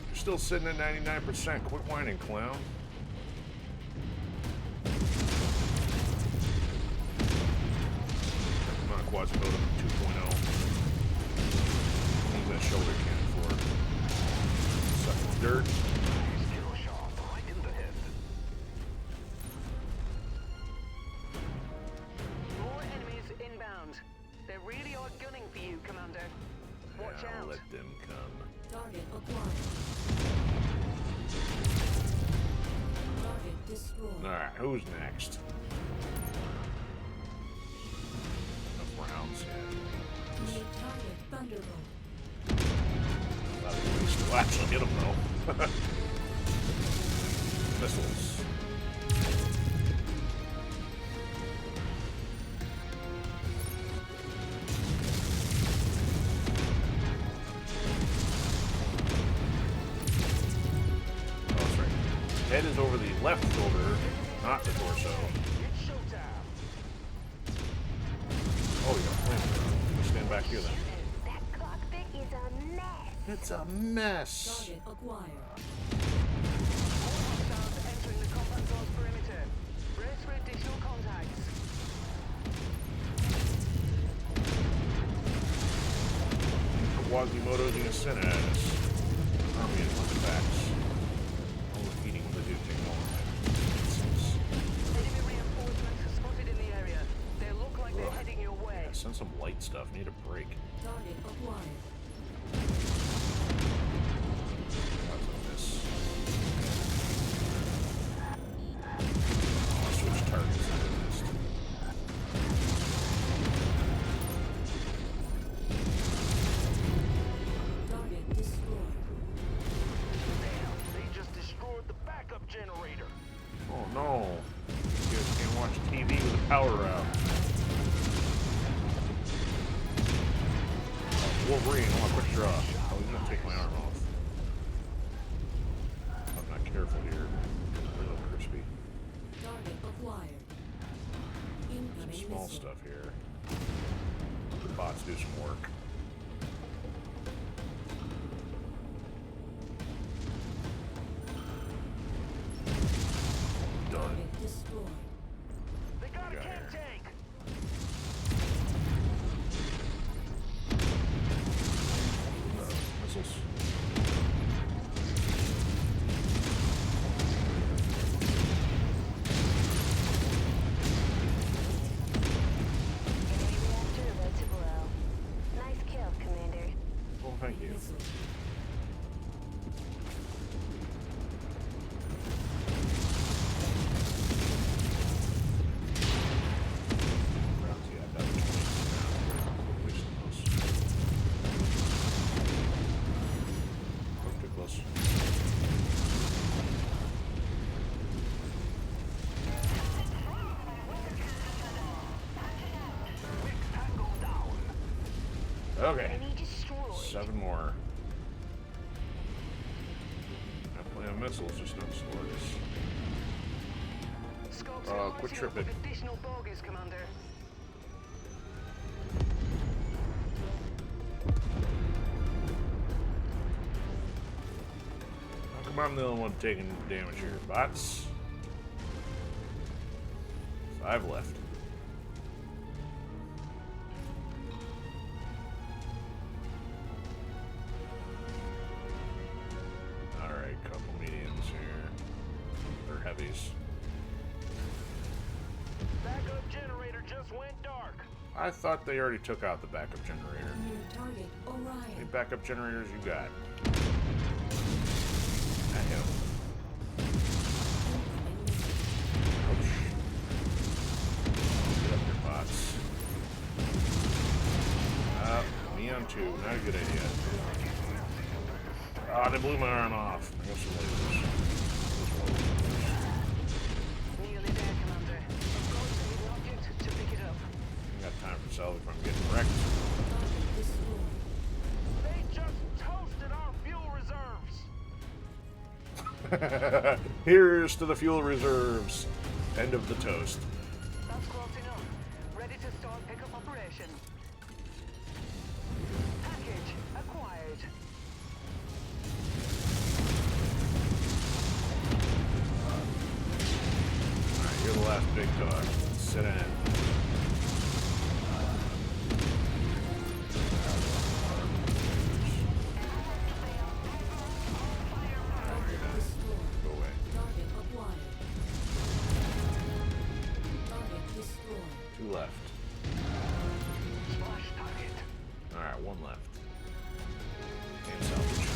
You're still sitting at 99%. Quit whining, clown. Come on, Quasimodo 2.0. Leave that shoulder cannon for sucking dirt. Skill shot right in the head. More enemies inbound. They really are gunning for you, Commander. Watch Now out. let them come. Target acquired. Target destroyed. Alright, who's next? Enough rounds, yeah. New target Thunderbolt. Thought we still actually hit him though. Missiles. Oh, that's right. Head is over the left shoulder, not the torso. It's showtime. Oh, we got a flamethrower. Stand back here then. That cockpit is a mess. It's a mess. Target acquired. More hostiles entering the combat zone's perimeter. Brace for additional contacts. Quasimodo's gonna send at us. Army and artifacts. Overheating the new technology. Enemy reinforcements spotted in the area. They look like they're heading your way. Yeah, send some light stuff. Need a break. Target acquired. That's a miss. I'll switch targets to the list. Target destroyed. Damn, they just destroyed the backup generator. Oh no. You guys can't watch TV with the power out. Wolverine, I want a quick draw. Oh, he's gonna take my arm off. If I'm not careful here. A little crispy. Target acquired. Some Incoming small missile. stuff here. The bots do some work. Done. Target destroyed. They got a Got chem here. tank. Missiles. this. Okay. Enemy destroyed. 7 more. Got plenty of missiles, just not swords. Scopes Quit lighting up tripping. with additional bogies, Commander. How come I'm the only one taking damage here? Bots? 5 left. Alright, couple mediums here. Or heavies. Backup generator just went dark. I thought they already took out the backup generator. Near target How many Orion. backup generators you got? I know. Ouch. Get up your bots. Me on 2. Not a good idea. Ah, they blew my arm off. I got some lasers. Nearly there, Commander. I've got to hit an object to pick it up. I got time for salvage if I'm getting wrecked. Target destroyed. They just toasted our fuel reserves. Here's to the fuel reserves. End of the toast. That's close enough. Ready to start pickup operation. Package acquired. Alright, you're the last big dog. Sit in. Destroyed. Go away. Target acquired. Target destroyed. 2 left. Splash target. Alright, 1 left. And salvage.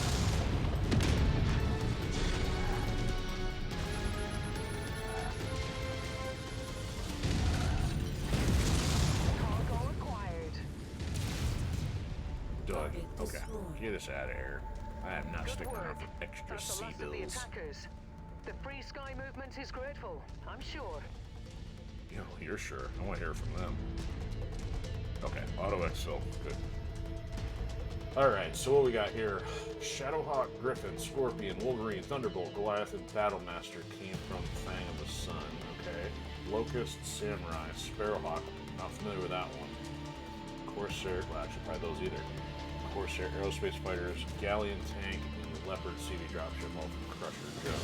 Cargo acquired. Done. Target Okay. destroyed. Get us out of here. I am not Good sticking around work. for extra That's the sea last of the bills. attackers. The free sky movement is grateful, I'm sure. You know, you're sure. I want to hear from them. Okay, auto exfil. Good. Alright, so what we got here? Shadowhawk, Griffin, Scorpion, Wolverine, Thunderbolt, Goliath, and Battlemaster came from Fang of the Sun. Okay. Locust, Samurai, Sparrowhawk. Not familiar with that one. Corsair, well, actually, probably those either. Corsair, Aerospace Fighters, Galleon Tank, and Leopard CV Dropship, all from Crusher Joe.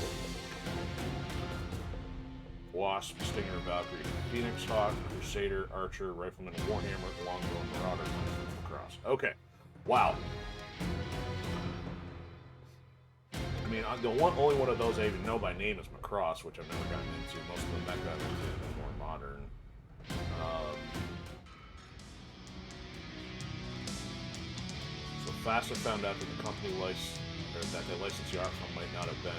Wasp, Stinger, Valkyrie, Phoenix Hawk, Crusader, Archer, Rifleman, Warhammer, Longbow, Marauder, Cross. Okay. Wow. I mean, only one of those I even know by name is Macross, which I've never gotten into. Most of them that got into are more modern. So FASA found out that the company that they licensed the art from might not have been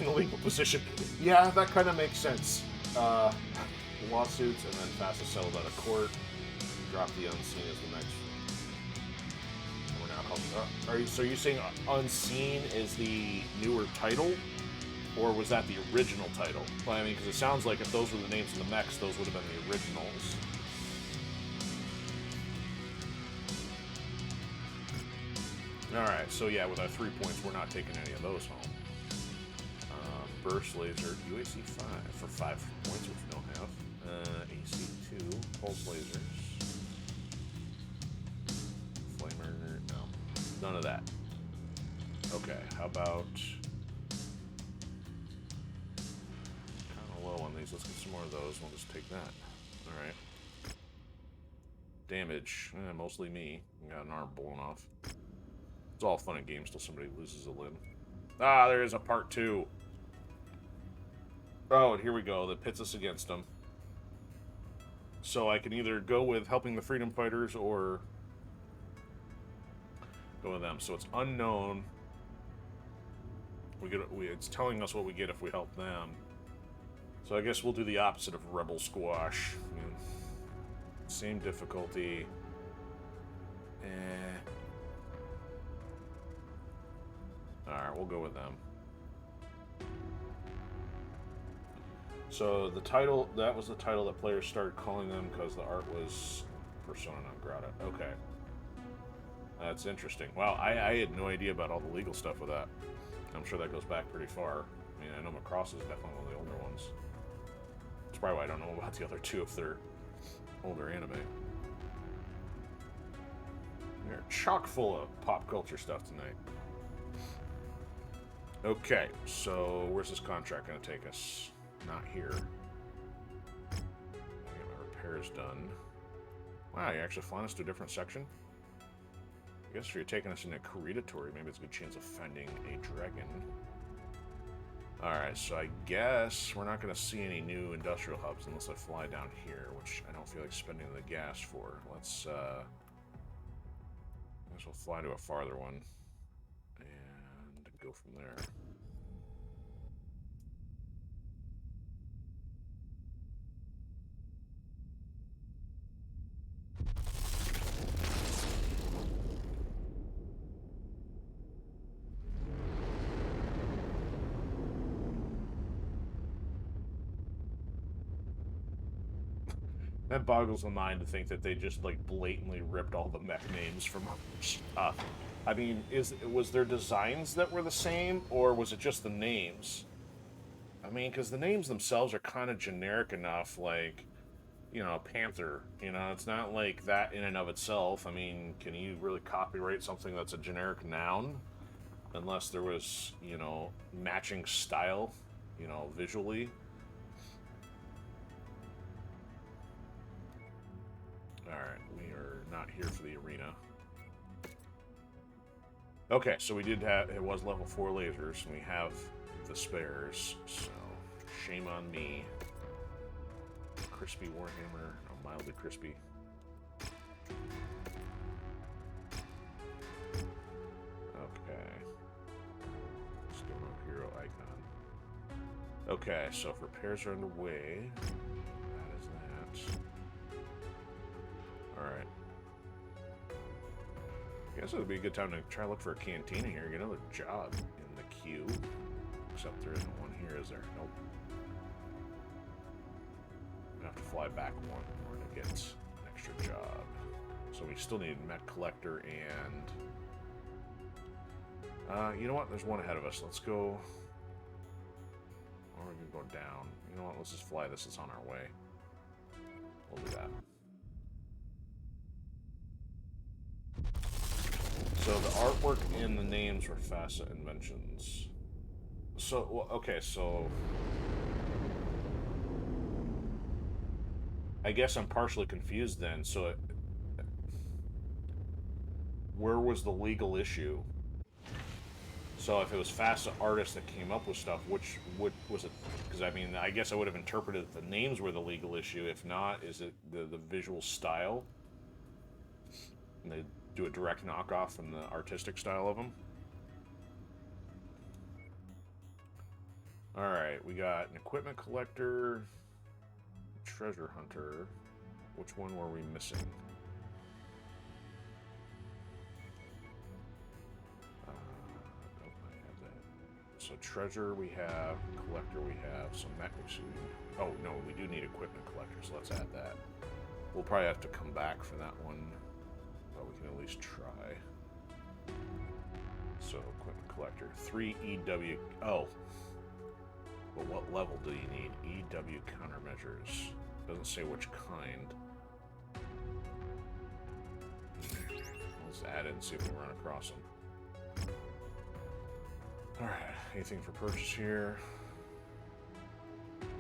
in a legal position. Yeah, that kind of makes sense. Lawsuits, and then FASA settled out of court. Dropped the Unseen as the next. We're now called. So are you saying Unseen is the newer title, or was that the original title? Well, I mean, because it sounds like if those were the names of the mechs, those would have been the originals. Alright, so yeah, with our 3 points, we're not taking any of those home. Burst Laser, UAC 5 for 5 points, which we don't have. AC 2, Pulse Lasers. Flamer, no. None of that. Okay, how about... Kind of low on these. Let's get some more of those. We'll just take that. Alright. Damage, mostly me. Got an arm blown off. It's all fun and games till somebody loses a limb. Ah, there is a part 2. Oh, and here we go. That pits us against them. So I can either go with helping the freedom fighters or go with them. So it's unknown. It's telling us what we get if we help them. So I guess we'll do the opposite of Rebel Squash. I mean, same difficulty. Alright, Alright, we'll go with them. So the title, that was the title that players started calling them because the art was persona non grata. Okay. That's interesting. Wow, I had no idea about all the legal stuff with that. I'm sure that goes back pretty far. I mean, I know Macross is definitely one of the older ones. That's probably why I don't know about the other two if they're older anime. We're chock full of pop culture stuff tonight. Okay, so where's this contract going to take us? Not here. Get my repairs done. Wow, you're actually flying us to a different section? I guess if you're taking us into Kuritatory, maybe it's a good chance of finding a dragon. Alright, so I guess we're not going to see any new industrial hubs unless I fly down here, which I don't feel like spending the gas for. Let's, I guess we'll fly to a farther one and go from there. That boggles the mind to think that they just, like, blatantly ripped all the mech names from stuff. I mean, was their designs that were the same, or was it just the names? I mean, because the names themselves are kind of generic enough, like, you know, Panther. You know, it's not like that in and of itself. I mean, can you really copyright something that's a generic noun? Unless there was, you know, matching style, you know, visually. Alright, we are not here for the arena. Okay, so we did have, it was level 4 lasers, and we have the spares, so shame on me. Crispy Warhammer, no, mildly crispy. Okay. Still no hero icon. Okay, so if repairs are underway, that is that. Alright. I guess it would be a good time to try to look for a cantina here. Get another job in the queue. Except there isn't one here, is there? Nope. I have to fly back one more to get an extra job. So we still need Mech Collector and... you know what? There's one ahead of us. Let's go... Or we can go down. You know what? Let's just fly this. It's on our way. We'll do that. So the artwork and the names were facet inventions. So, well, okay, so... I guess I'm partially confused then. So, where was the legal issue? So if it was facet artists that came up with stuff, which was it? Because, I mean, I guess I would have interpreted that the names were the legal issue. If not, is it the visual style? And they do a direct knockoff from the artistic style of them. Alright, we got an equipment collector, treasure hunter. Which one were we missing? Nope, I have that. So treasure we have, collector we have, so mech we oh no, we do need equipment collector, so let's add that. We'll probably have to come back for that one. But we can at least try. So, equipment collector. 3 EW... Oh. But what level do you need? EW countermeasures. Doesn't say which kind. Let's add it and see if we run across them. Alright, anything for purchase here? Not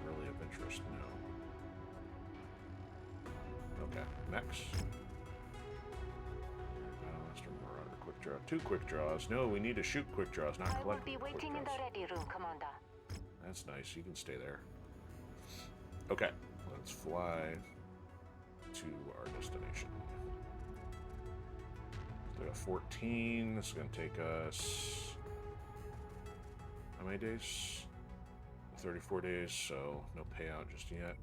really of interest, no. Okay, next. Master Marauder quick draw. 2 quick draws. No, we need to shoot quick draws, not I will collect be quick waiting in the draws. ready room, Commander. That's nice. You can stay there. Okay, let's fly to our destination. So we got 14. This is going to take us... How many days? 34 days, so no payout just yet.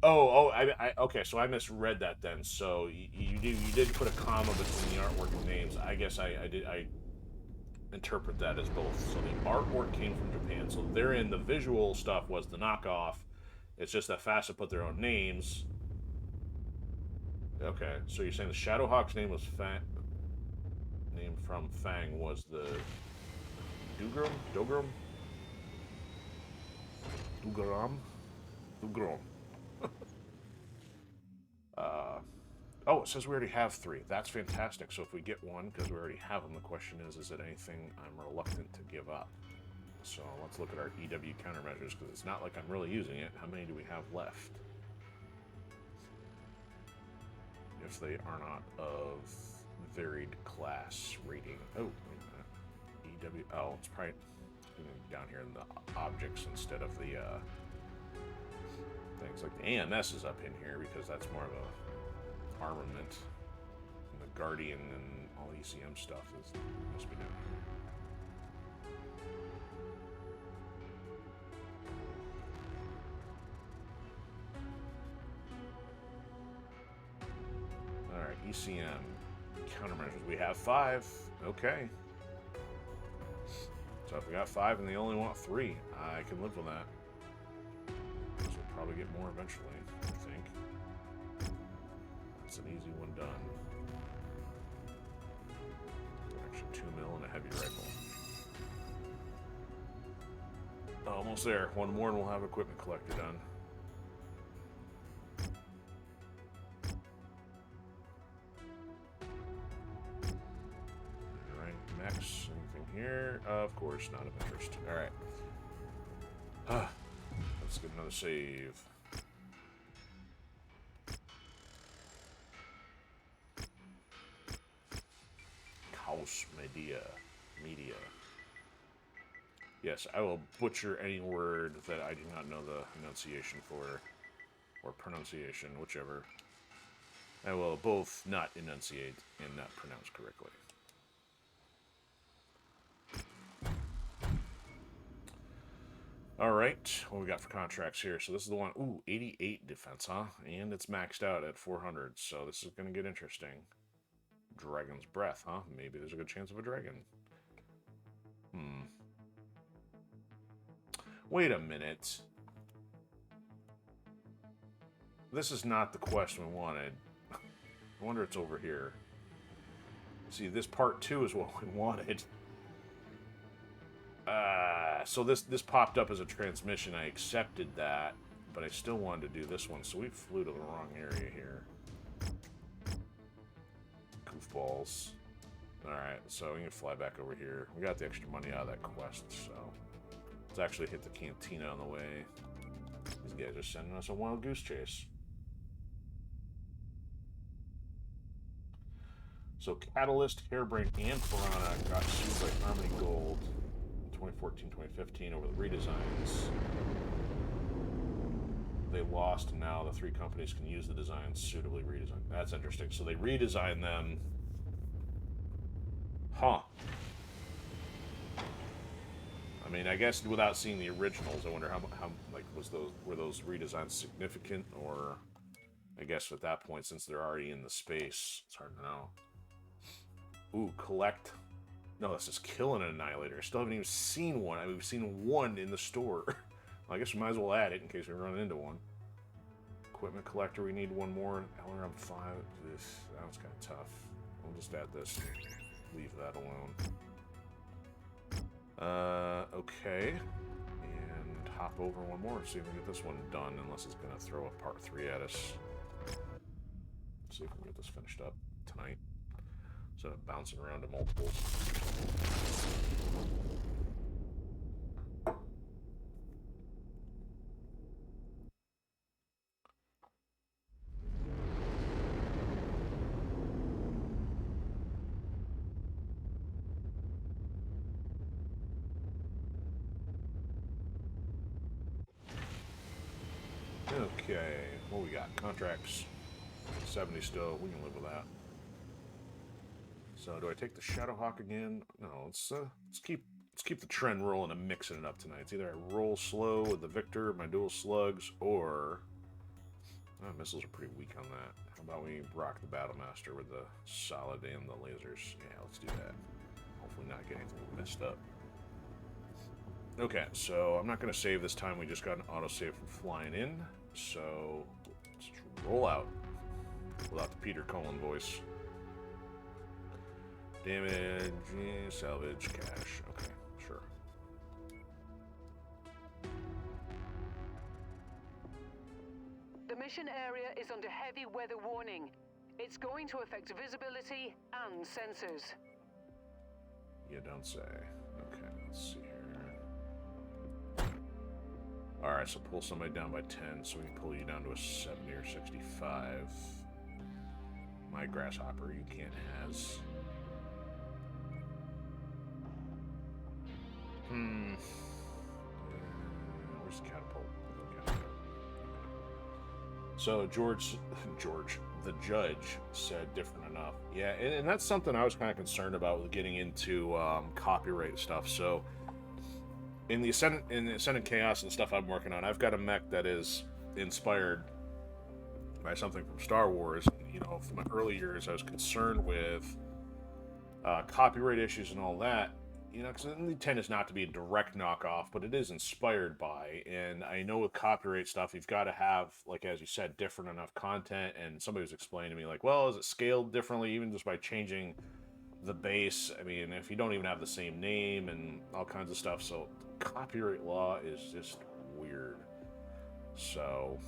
Okay, so I misread that then. So you did put a comma between the artwork and names. I guess I interpret that as both. So the artwork came from Japan. So therein the visual stuff was the knockoff. It's just that FASA put their own names. Okay, so you're saying the Shadowhawk's name was name from Fang was the Dugram? Dugram. Oh, it says we already have 3. That's fantastic. So if we get one, because we already have them, the question is it anything I'm reluctant to give up? So let's look at our EW countermeasures, because it's not like I'm really using it. How many do we have left? If they are not of varied class rating. Oh, wait a minute. EW. Oh, it's probably down here in the objects instead of the things. Like the AMS is up in here because that's more of a armament. And the Guardian and all ECM stuff must be down here. Alright, ECM. Countermeasures. We have 5. Okay. So if we got 5 and they only want 3, I can live with that. Because we'll probably get more eventually, I think. That's an easy one done. Actually, 2 mil and a heavy rifle. Almost there. One more and we'll have equipment collector done. Alright, Mechs. Anything here? Of course, not of interest. Alright. Let's get another save. House media. Yes, I will butcher any word that I do not know the enunciation for, or pronunciation, whichever. I will both not enunciate and not pronounce correctly. Alright, what we got for contracts here? So this is the one, ooh, 88 defense, huh? And it's maxed out at 400, so this is going to get interesting. Dragon's Breath, huh? Maybe there's a good chance of a dragon. Wait a minute. This is not the quest we wanted. I wonder it's over here. See, this part 2 is what we wanted. So this popped up as a transmission. I accepted that, but I still wanted to do this one, so we flew to the wrong area here. Goofballs. Alright, so we can fly back over here. We got the extra money out of that quest, so let's actually hit the cantina on the way. These guys are sending us a wild goose chase. So Catalyst, Hairbrain, and Piranha got sued by Harmony Gold in 2014-2015 over the redesigns. They lost, and now the 3 companies can use the designs suitably redesigned. That's interesting. So they redesigned them. Huh. I mean, I guess without seeing the originals, I wonder how like were those redesigns significant, or I guess at that point, since they're already in the space, it's hard to know. Ooh, collect. No, this is killing an Annihilator. I still haven't even seen one. I mean, we've seen one in the store. Well, I guess we might as well add it in case we run into one. Equipment collector, we need one more. LRM 5. That was kind of tough. We'll just add this. Leave that alone. Okay. And hop over one more. See if we can get this one done, unless it's going to throw a part 3 at us. See if we can get this finished up tonight. Instead of bouncing around to multiples. Okay, what we got? Contracts. 70 still. We can live with that. So do I take the Shadowhawk again? No, let's keep the trend rolling and mixing it up tonight. It's either I roll slow with the Victor, my dual slugs, or Oh, missiles are pretty weak on that. How about we rock the Battlemaster with the solid and the lasers? Yeah, let's do that. Hopefully not get anything messed up. Okay, so I'm not going to save this time. We just got an autosave from flying in. So let's roll out without the Peter Cullen voice. Damage, salvage, cash. Okay, sure. The mission area is under heavy weather warning. It's going to affect visibility and sensors. You don't say. Okay, let's see here. Alright, so pull somebody down by 10, so we can pull you down to a 70 or 65. My grasshopper, you can't has. Where's the catapult? Okay. So George, the judge, said different enough. Yeah, and that's something I was kind of concerned about with getting into copyright stuff. So in the Ascendant Chaos and stuff I'm working on, I've got a mech that is inspired by something from Star Wars. You know, from my early years, I was concerned with copyright issues and all that. You know, because the intent is not to be a direct knockoff, but it is inspired by. And I know with copyright stuff, you've got to have, like, as you said, different enough content. And somebody was explaining to me, like, well, is it scaled differently even just by changing the base? I mean, if you don't even have the same name and all kinds of stuff. So copyright law is just weird. So,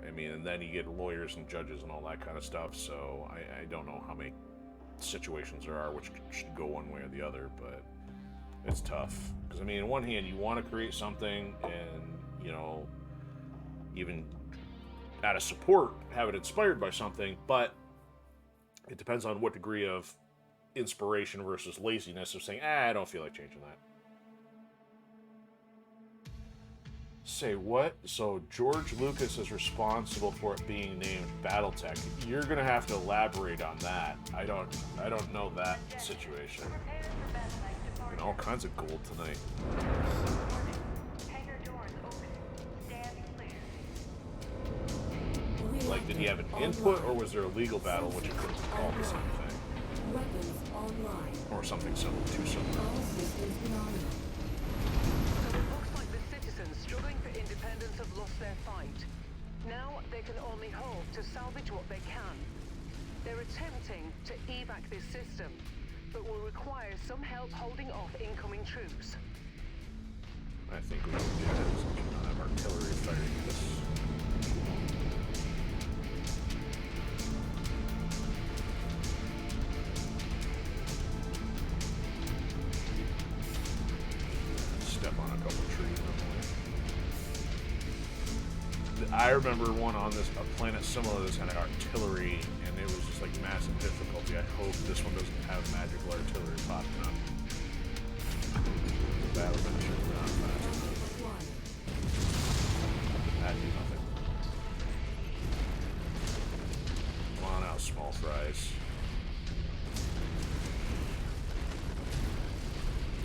I mean, and then you get lawyers and judges and all that kind of stuff. So I don't know how many situations there are which should go one way or the other, but it's tough because I mean, on one hand, you want to create something and, you know, even out of support have it inspired by something, but it depends on what degree of inspiration versus laziness of saying, I don't feel like changing that. Say what? So George Lucas is responsible for it being named BattleTech. You're gonna have to elaborate on that. I don't know that situation. And all kinds of gold tonight. Like, did he have an input, or was there a legal battle which it couldn't call the same thing? Weapons online. Or something similar to similar. All systems beyond. So it looks like the citizens struggling for independence have lost their fight. Now they can only hope to salvage what they can. They're attempting to evac this system, but will require some help holding off incoming troops. I think we should do that since we don't have artillery fighting this. Step on a couple trees. I remember one on this a planet similar to this had artillery, and it was just like massive difficulty. I hope this one doesn't have magical artillery popping up. The battle should not fast enough. That'd do nothing. Come on out, small fries.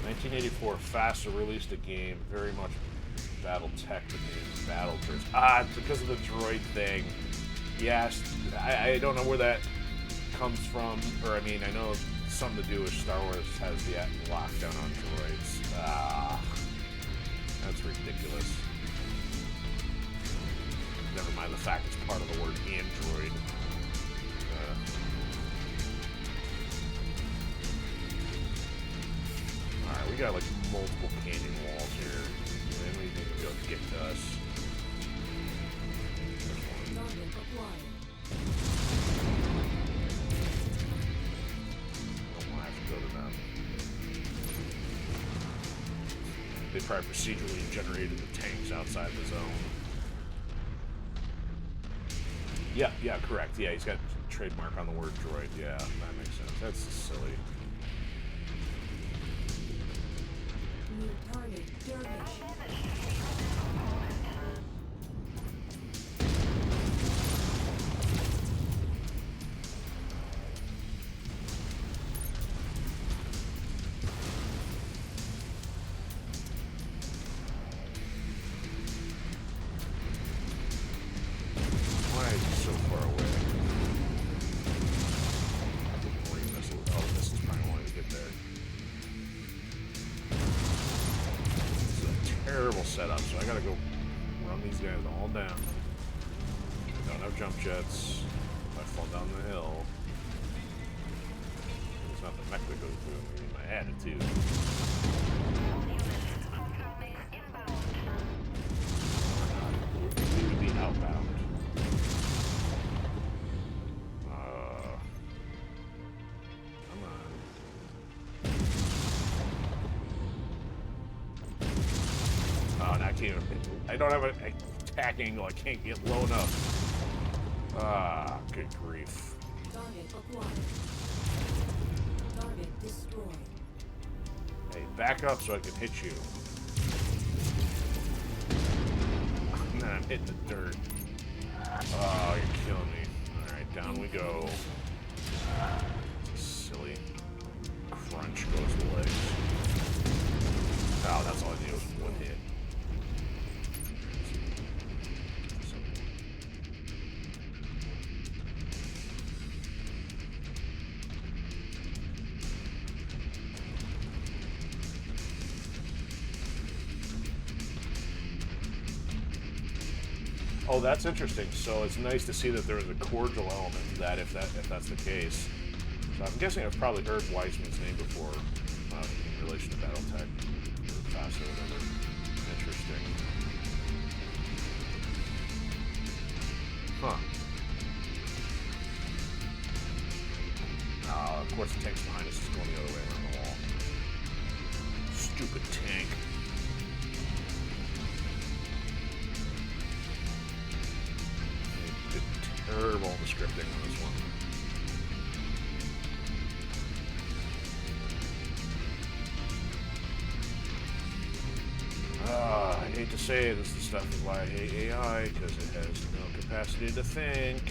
1984, FASA released a game very much BattleTech, the name Battle Droids. Ah, it's because of the droid thing. Yes, I don't know where that comes from, or I mean, I know it's something to do with Star Wars has the lockdown on droids. Ah, that's ridiculous. Never mind the fact it's part of the word android. Alright, we got like multiple canyon walls here. Then we need to go get to us. Target acquired. Don't want to have to go to them. They probably procedurally generated the tanks outside the zone. Yeah, correct. Yeah, he's got trademark on the word droid. Yeah, that makes sense. That's silly. New target dervish. terrible setup, so I gotta go run these guys all down. I don't have jump jets. If I fall down the hill, it's not the mech that goes through, it's my attitude. We would be outbound. Come on. Oh, and I can't even. I don't have an attack angle. I can't get low enough. Ah, good grief. Target acquired. Target destroyed. Hey, back up so I can hit you. Nah, I'm hitting the dirt. Oh, you're killing me. Alright, down we go. Silly. Crunch goes the legs. Oh, that's all I did was one hit. Oh, that's interesting. So it's nice to see that there is a cordial element to that, if that's the case. So I'm guessing I've probably heard Weissman's name before in relation to BattleTech or FAST or whatever. Interesting. Huh. Of course, the tank's behind us is going the other way around the wall. Stupid tank. Terrible the scripting on this one. I hate to say it, this is the stuff of why I hate AI, because it has no capacity to think.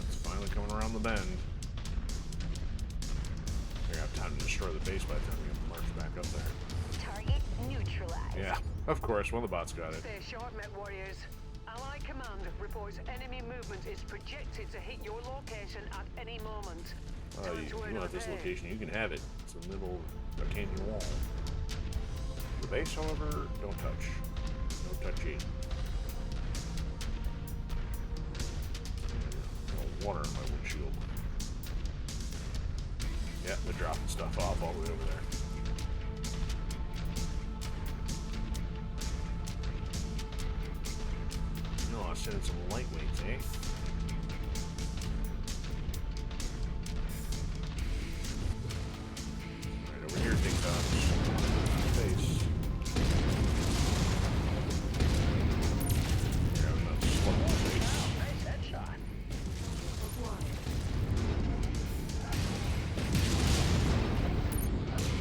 It's finally coming around the bend. Time to destroy the base by the time we get the Mercs back up there. Target neutralized. Yeah, of course, one of the bots got it. Stay sharp, MechWarriors. Allied command reports enemy movement is projected to hit your location at any moment. You want this location, you can have it. It's in the middle of a canyon wall. The base, however, don't touch. No touchy. No water in my windshield. Yeah, they're dropping stuff off all the way over there. No, I sent in some lightweights, eh? Right over here, ding dongs. Face. Yeah, I'm not slow face. Nice headshot. Acquired.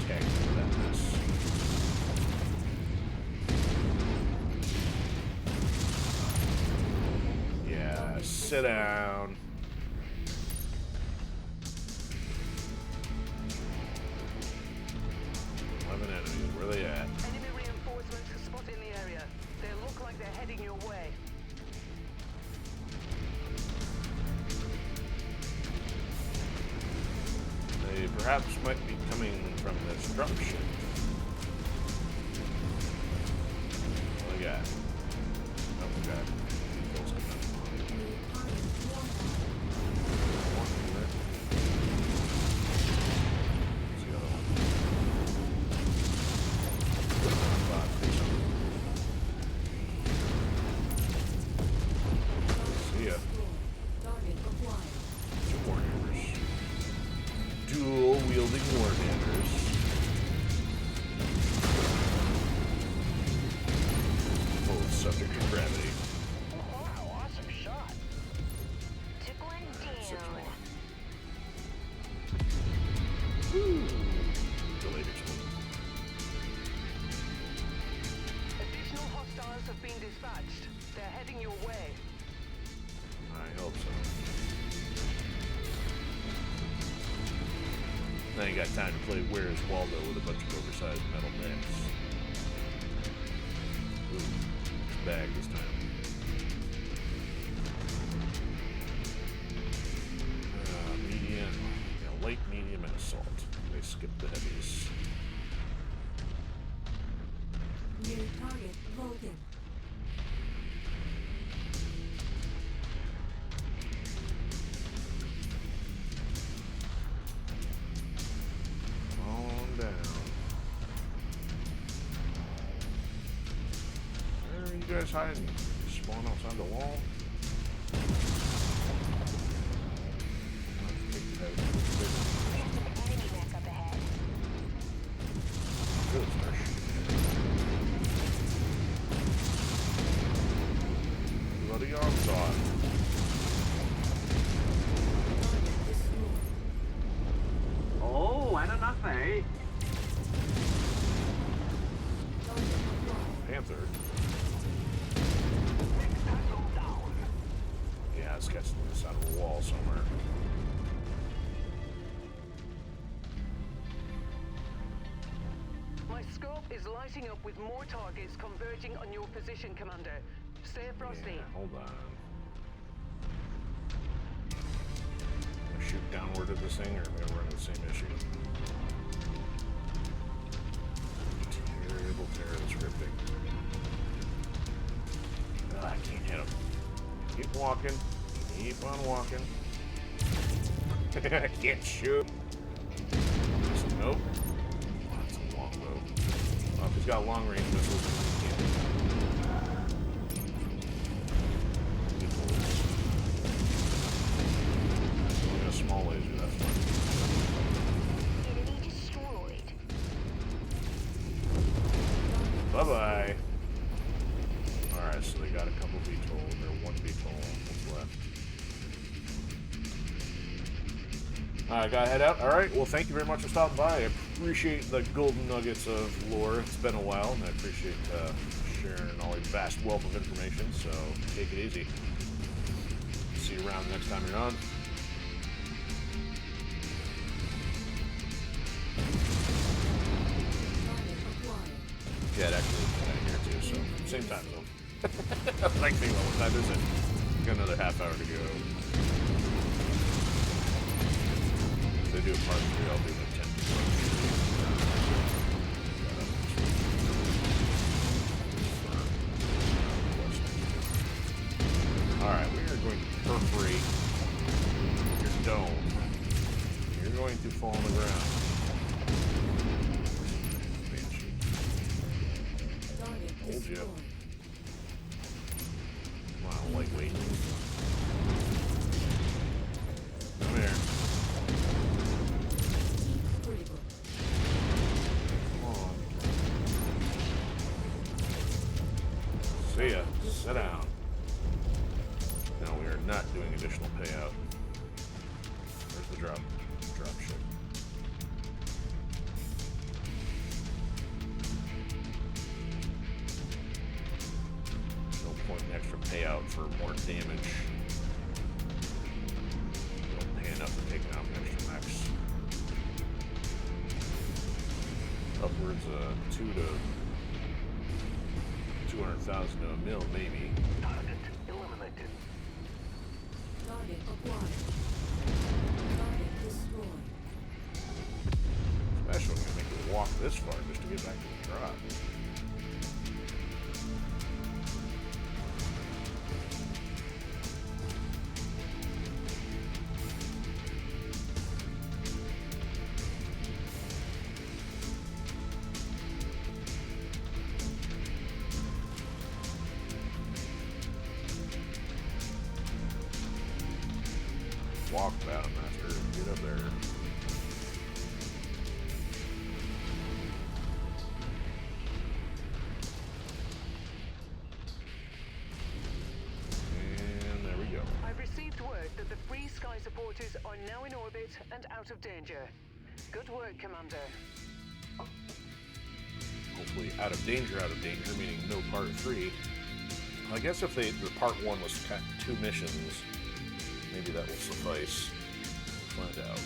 Tag for that mess. Yeah, sit down. Enemies, where are they at? Enemy reinforcements are spotted in the area. They look like they're heading your way. They perhaps might be coming from this dropship. What do we got? Oh, we got vehicles coming up. What's the other one? See ya. Target acquired. Two warriors. Dual wielding warriors. Full subject to gravity. Wow, awesome shot. Took one Six down. more. Woo! Delayed explosion. Additional hostiles have been dispatched. They're heading your way. I hope so. I ain't got time to play Where's Waldo with a bunch of oversized metal mechs. Ooh, it's bag this time. assault. They skipped the heavies. New target Logan. On down. Where are you guys hiding? Spawn outside the wall? Enemy mech up ahead. Good, Mush. Bloody arms on. Oh, ano na say? Panther. Yeah, it's catching this out of the wall somewhere. My scope is lighting up with more targets converging on your position, Commander. Stay frosty. Yeah, hold on. Gonna shoot downward at this thing, or am I gonna run into the same issue? Terrible, terrible scripting. I can't hit him. Keep walking. Keep on walking. I can't shoot. Nope. Oh, that's a long bow. Oh, if he's got long range missiles, he can't. Good bullets. Only a small laser, that's fine. Enemy destroyed. Bye-bye. Alright, so they got a couple VTOL, or one VTOL. What's left? Alright, gotta head out. Alright, well, thank you very much for stopping by. I appreciate the golden nuggets of lore. It's been a while, and I appreciate sharing all your vast wealth of information, so take it easy. See you around next time you're on. Yeah, it actually is here too, so same time zone. Like, think about what time is it? Got another half hour to go. If they do a part 3, I'll do the 10 Alright, we are going to perforate your dome. You're going to fall on the ground. Told you. Wow, lightweight. Come here. Come on. See ya. Sit down. No, we are not doing additional payout. Where's the drop? Drop ship. Extra payout for more damage. Don't pay enough for taking out extra mechs. Upwards of 200,000 to a mil, maybe. Target eliminated. Target acquired. Target destroyed. Especially when you make it walk this far just to get back to the drop. Walk Battle Master, get up there. And there we go. I've received word that the Free Sky supporters are now in orbit and out of danger. Good work, Commander. Hopefully out of danger, meaning no part 3. I guess if the part 1 was 2 missions, maybe that will suffice. We'll find out.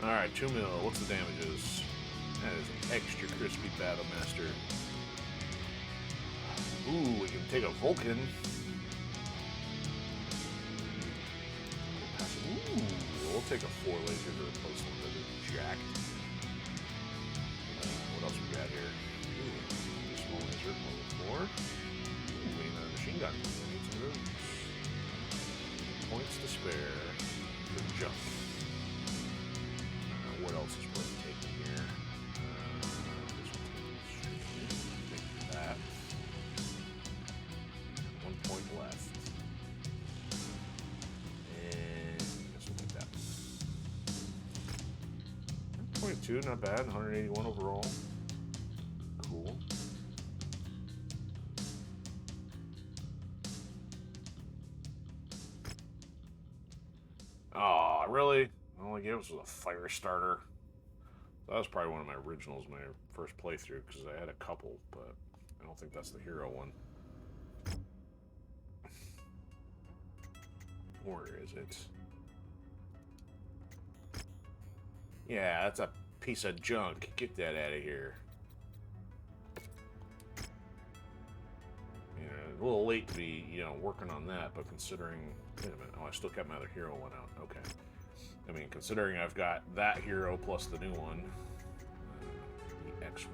Alright, 2 mil. What's the damages? That is an extra crispy Battle Master. Ooh, we can take a Vulcan. Ooh, we'll take a 4 laser to replace one that is jacked. What else we got here? Ooh, small laser, level 4. Ooh, we need another machine gun. We need some of those. Points to spare for junk. What else is worth taking here? Take that. 1 point left. And this will take that. 0.2, not bad. 181 overall. Cool. Aw, really? All I gave us was a fire starter. That was probably one of my originals, my first playthrough, because I had a couple, but I don't think that's the hero one. Where is it? Yeah, that's a piece of junk. Get that out of here. Yeah, a little late to be, working on that, but considering... Wait a minute. Oh, I still kept my other hero one out. Okay. I mean, considering I've got that hero plus the new one, the X1.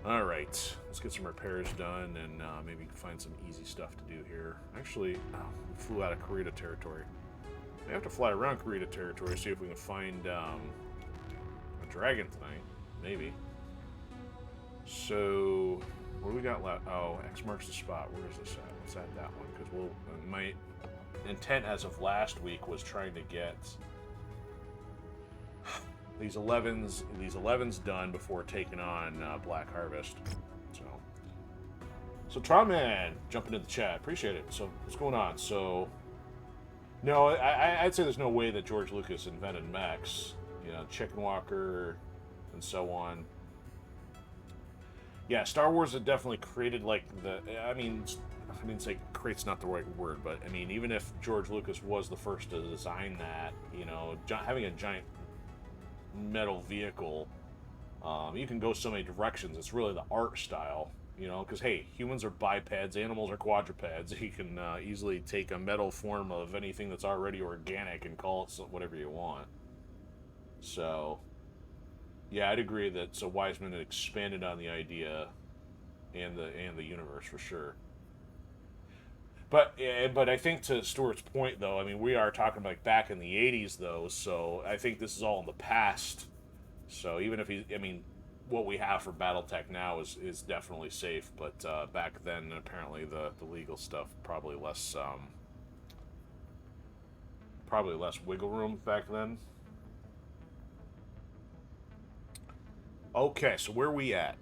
Alright, let's get some repairs done and maybe find some easy stuff to do here. Actually, we flew out of Kurita territory. We have to fly around Kurita territory, see if we can find a dragon tonight. Maybe. So, what do we got left? Oh, X marks the spot. Where is this at? Let's add that one, because my intent as of last week was trying to get these 11s done before taking on Black Harvest. So Tronman jumping in the chat, appreciate it. So what's going on? So no, I'd say there's no way that George Lucas invented mechs, Chicken Walker and so on. Yeah, Star Wars had definitely created I mean, say create's not the right word, but I mean, even if George Lucas was the first to design that, having a giant metal vehicle, you can go so many directions. It's really the art style, because hey, humans are bipeds, animals are quadrupeds. You can easily take a metal form of anything that's already organic and call it whatever you want. So, yeah, I'd agree that Wiseman had expanded on the idea and the universe for sure. But I think to Stuart's point, though, I mean, we are talking like back in the 80s, though, so I think this is all in the past. So even if what we have for BattleTech now is definitely safe, but back then, apparently the legal stuff probably less wiggle room back then. Okay, so where are we at?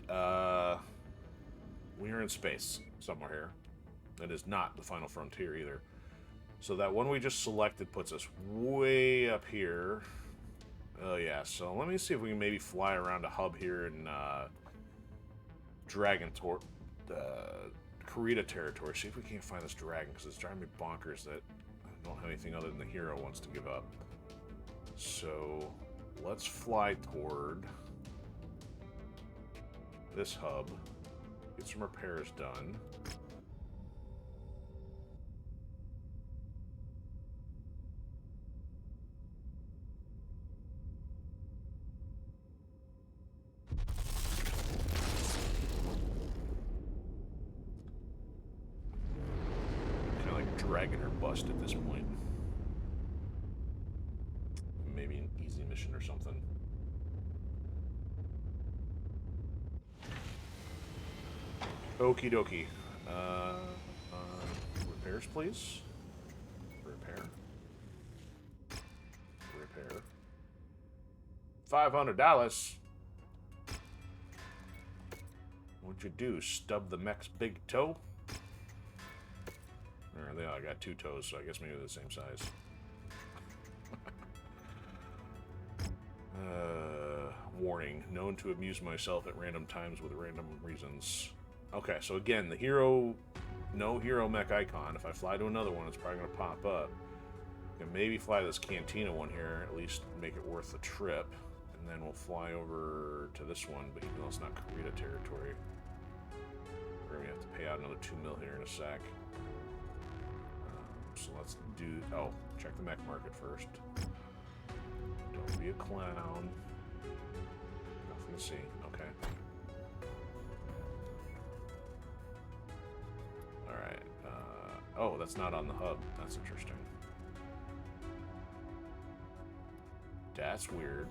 We are in space somewhere here. That is not the final frontier either. So that one we just selected puts us way up here. Oh yeah, so let me see if we can maybe fly around a hub here in Kurita territory. See if we can't find this dragon, because it's driving me bonkers that I don't have anything other than the hero wants to give up. So let's fly toward this hub, get some repairs done. Kind of like dragging her bust at this point. Maybe an easy mission or something. Okie dokie. Repairs, please. Repair. $500. What'd you do? Stub the mech's big toe? There they are. I got 2 toes, so I guess maybe they're the same size. Warning. Known to amuse myself at random times with random reasons. Okay, so again, the hero... No hero mech icon. If I fly to another one, it's probably going to pop up. We can maybe fly this Cantina one here, at least make it worth the trip. And then we'll fly over to this one, but even though it's not Korea territory, we're going to have to pay out another 2 mil here in a sec. So let's do... Oh, check the mech market first. Don't be a clown. Nothing to see. Okay. Alright. Oh, that's not on the hub. That's interesting. That's weird.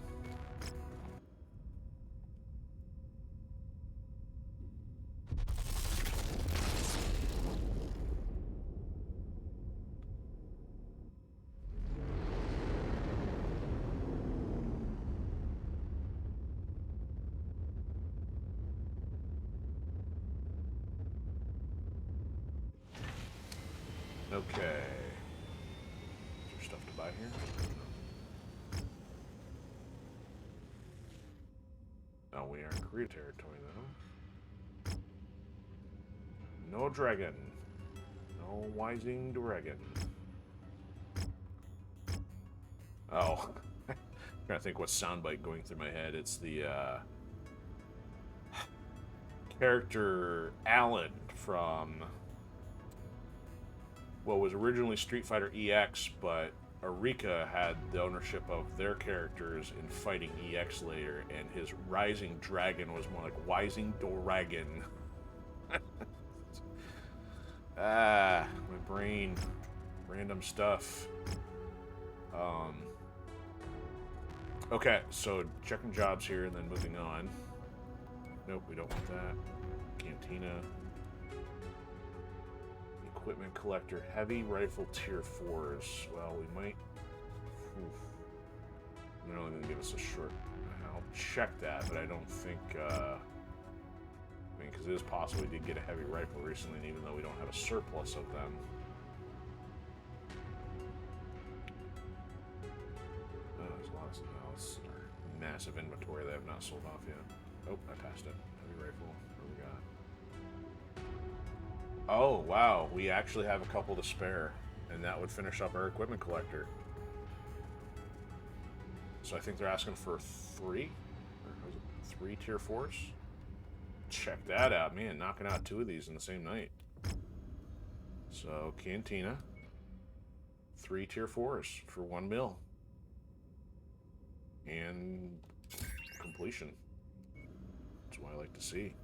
Okay. Is there stuff to buy here? No, we are in Korea territory though. No dragon. No Wising dragon. Oh. I'm trying to think what soundbite going through my head. It's the character Alan from what was originally Street Fighter EX, but Arika had the ownership of their characters in Fighting EX later, and his Rising Dragon was more like Wising Dragon. My brain. Random stuff. Okay, so checking jobs here and then moving on. Nope, we don't want that. Cantina. Equipment collector, heavy rifle tier 4s. Well, we might. They're only going to give us a short. I'll check that, but I don't think. I mean, because it is possible we did get a heavy rifle recently, and even though we don't have a surplus of them. There's a lot of massive inventory they have not sold off yet. Oh, I passed it. Heavy rifle. What do we got? Oh, wow. We actually have a couple to spare. And that would finish up our equipment collector. So I think they're asking for 3? Or is it 3 tier 4s? Check that out. Man, knocking out 2 of these in the same night. So, Cantina. 3 tier 4s for 1 mil. And completion. That's what I like to see.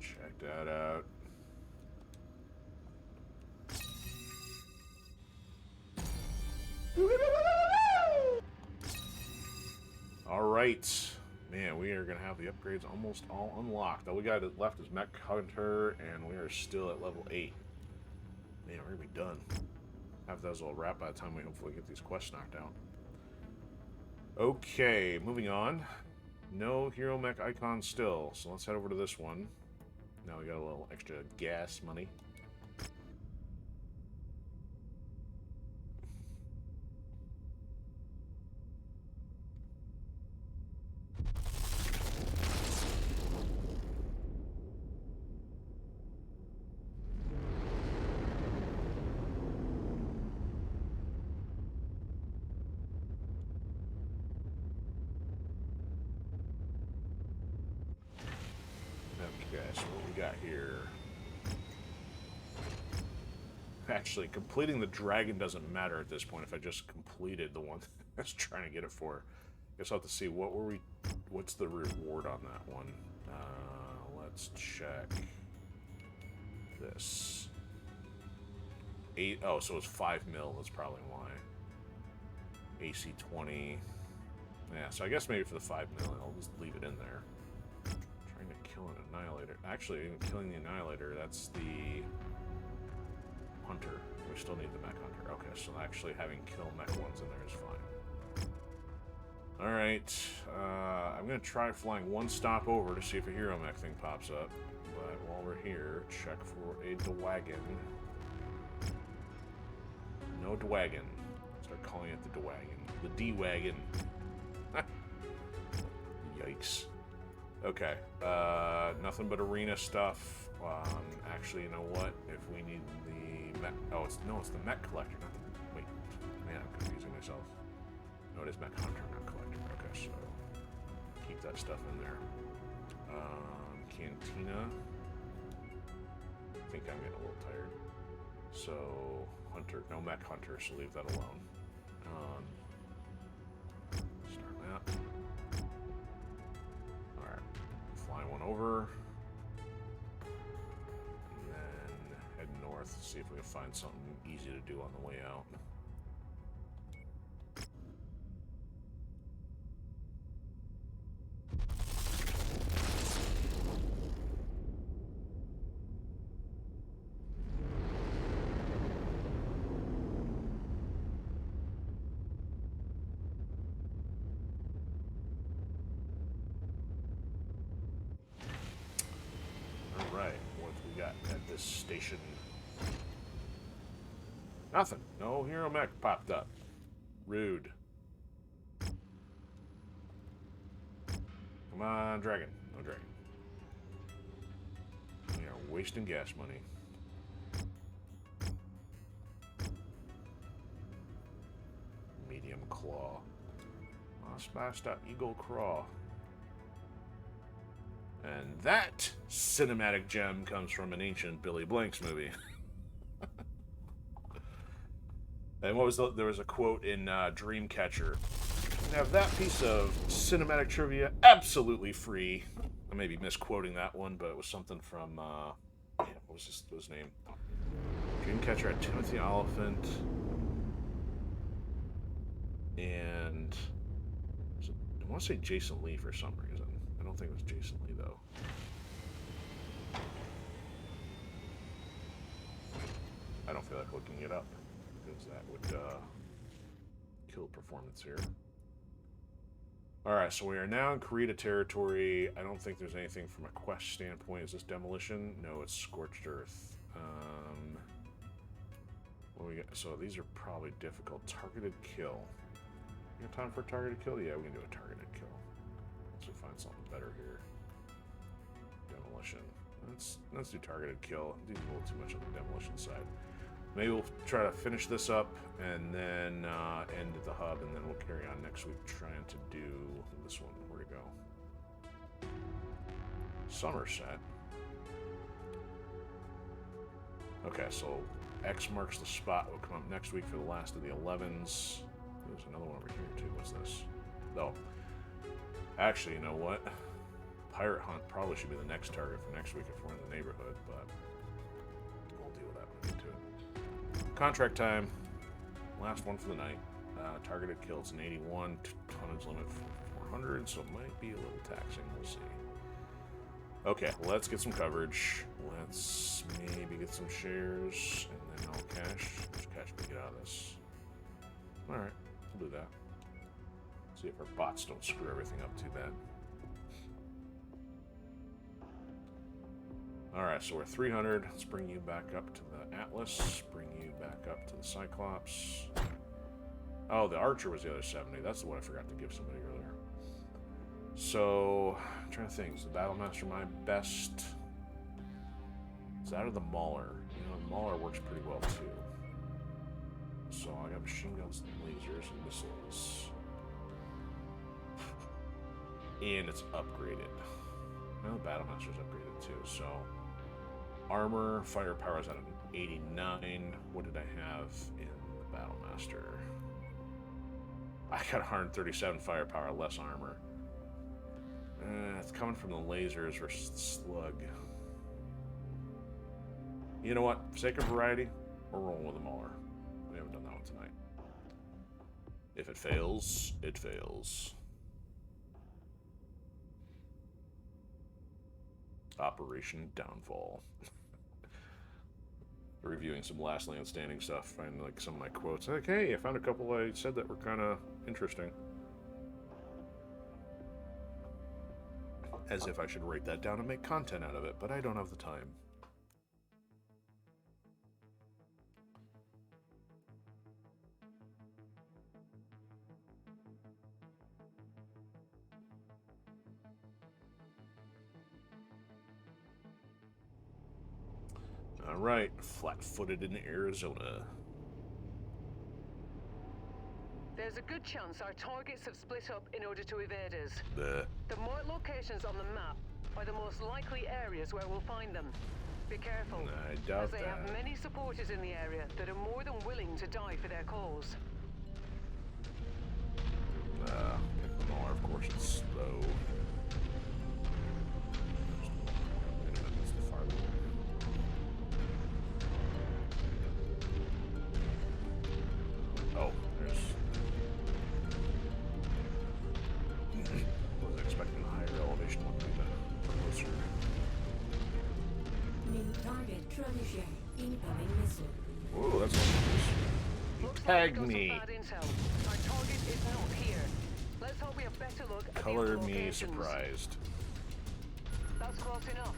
Check that out. All right. Man, we are going to have the upgrades almost all unlocked. All we got left is Mech Hunter, and we are still at level 8. Man, we're going to be done. Have those all wrapped by the time we hopefully get these quests knocked out. Okay, moving on. No hero mech icon still, so let's head over to this one. Now we got a little extra gas money. Okay, so what we got here? Actually, completing the dragon doesn't matter at this point if I just completed the one I was trying to get it for. Guess I'll have to see what's the reward on that one. Let's check this. 8, oh, so it's 5 mil, that's probably why. AC 20. Yeah, so I guess maybe for the 5 mil, I'll just leave it in there. Trying to kill an Annihilator. Actually, even killing the Annihilator, that's the Hunter. We still need the Mech Hunter. Okay, so actually having kill mech ones in there is fine. Alright, I'm going to try flying one stop over to see if a hero mech thing pops up. But while we're here, check for a Dwagon. No Dwagon. Start calling it the Dwagon. The D-Wagon. Yikes. Okay. Nothing but arena stuff. Actually, you know what? If we need the mech... Oh, it's the mech collector, not the... Wait. Man, I'm confusing myself. No, it is mech hunter, not collector. Okay, so... Keep that stuff in there. Cantina. I think I'm getting a little tired. So, hunter. No mech hunter, so leave that alone. Start that. Alright. Fly one over. And then head north, see if we can find something easy to do on the way out. Station. Nothing. No hero mech popped up. Rude. Come on, dragon. No dragon. We are wasting gas money. Medium claw. Smashed up eagle craw. And that cinematic gem comes from an ancient Billy Blanks movie. And what was there was a quote in Dreamcatcher. You can have that piece of cinematic trivia absolutely free. I may be misquoting that one, but it was something from what was his name? Dreamcatcher had Timothy Oliphant and I want to say Jason Lee for some reason. I don't think it was Jason Lee, though. I don't feel like looking it up, because that would kill performance here. Alright, so we are now in Karita territory. I don't think there's anything from a quest standpoint. Is this demolition? No, it's Scorched Earth. What we got? So these are probably difficult. Targeted kill. You got time for a targeted kill? Yeah, we can do a targeted kill. Let's find something better here. Demolition. Let's do targeted kill. Do a little too much on the demolition side. Maybe we'll try to finish this up and then end at the hub, and then we'll carry on next week trying to do this one. Where'd it go? Somerset. Okay, so X marks the spot. Will come up next week for the last of the 11s. There's another one over here too. What's this? Oh. Actually, you know what? Pirate Hunt probably should be the next target for next week if we're in the neighborhood, but we'll deal with that when we get to it. Contract time. Last one for the night. Targeted kill. It's an 81. Tonnage limit for 400, so it might be a little taxing. We'll see. Okay, let's get some coverage. Let's maybe get some shares, and then I'll cash. Let's cash to get out of this. Alright, we'll do that. See if our bots don't screw everything up too bad. Alright, so we're 300. Let's bring you back up to the Atlas. Bring you back up to the Cyclops. Oh, the Archer was the other 70. That's the one I forgot to give somebody earlier. So, I'm trying to think. Is the Battlemaster my best? It's out of the Mauler. You know, the Mauler works pretty well too. So I got machine guns, lasers, and missiles. And it's upgraded. Now the Battlemaster's upgraded too, so armor, firepower is at an 89. What did I have in the Battlemaster? I got 137 firepower, less armor. It's coming from the lasers versus the slug. You know what? For sake of variety, we're rolling with the Mauler. We haven't done that one tonight. If it fails, it fails. Operation Downfall. Reviewing some Last Land Standing stuff, find like some of my quotes. Like, hey, I found a couple I said that were kind of interesting. As if I should write that down and make content out of it, but I don't have the time. Alright, flat-footed in Arizona. There's a good chance our targets have split up in order to evade us. The marked locations on the map are the most likely areas where we'll find them. Be careful, I doubt as they have that. many supporters in the area that are more than willing to die for their cause. Pick them all, of course it's slow. Wait a minute, that's the far one. Oh, there's... wasn't expecting a higher elevation one to be closer. New target trebuchet. Incoming missile. Whoa, that's what it is. Looks like Tagged we got me. some bad intel. Our target is not here. Let's hope we have better luck at the Color other me locations. surprised. That's close enough.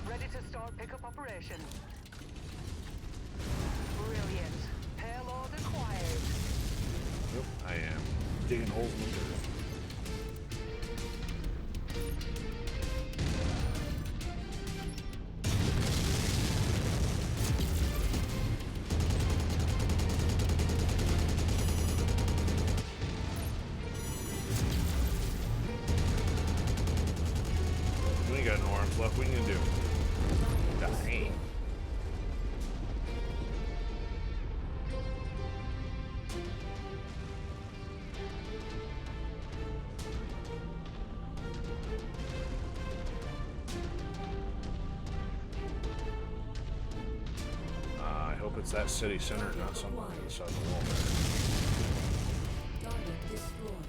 Ready to start pickup operation. Brilliant. Payload acquired. Yep, I am. Digging holes in the dirt. We ain't got no arms left. What are you gonna do? Dang. I hope it's that city center, not something on the other side of the wall there. Target destroyed.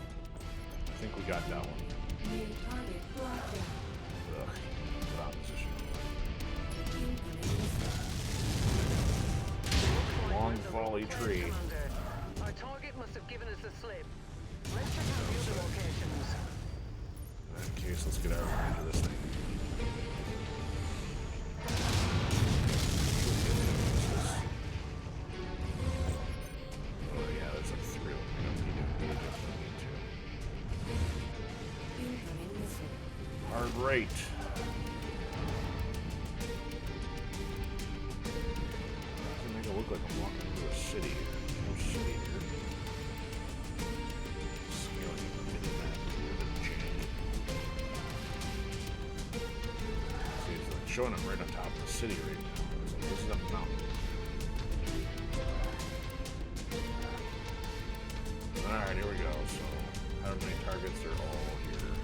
I think we got that one. New target brought down. Ugh. Put opposition. Incoming missile. Long Looks like volley we're tree. Commander. Our target must have given us the slip. Let's check out the other locations. In that case, let's get out into this thing. Oh yeah, there's like 3 of them. We don't need to. We definitely need Incoming missile. to. Hard right. Doesn't make it look like I'm walking through a city here. There's no city here. Scaling the mini-map is a little bit janky. See, it's like showing them right on top of the city right now. It's like, this is a mountain. Alright, here we go. So, however many targets are all here.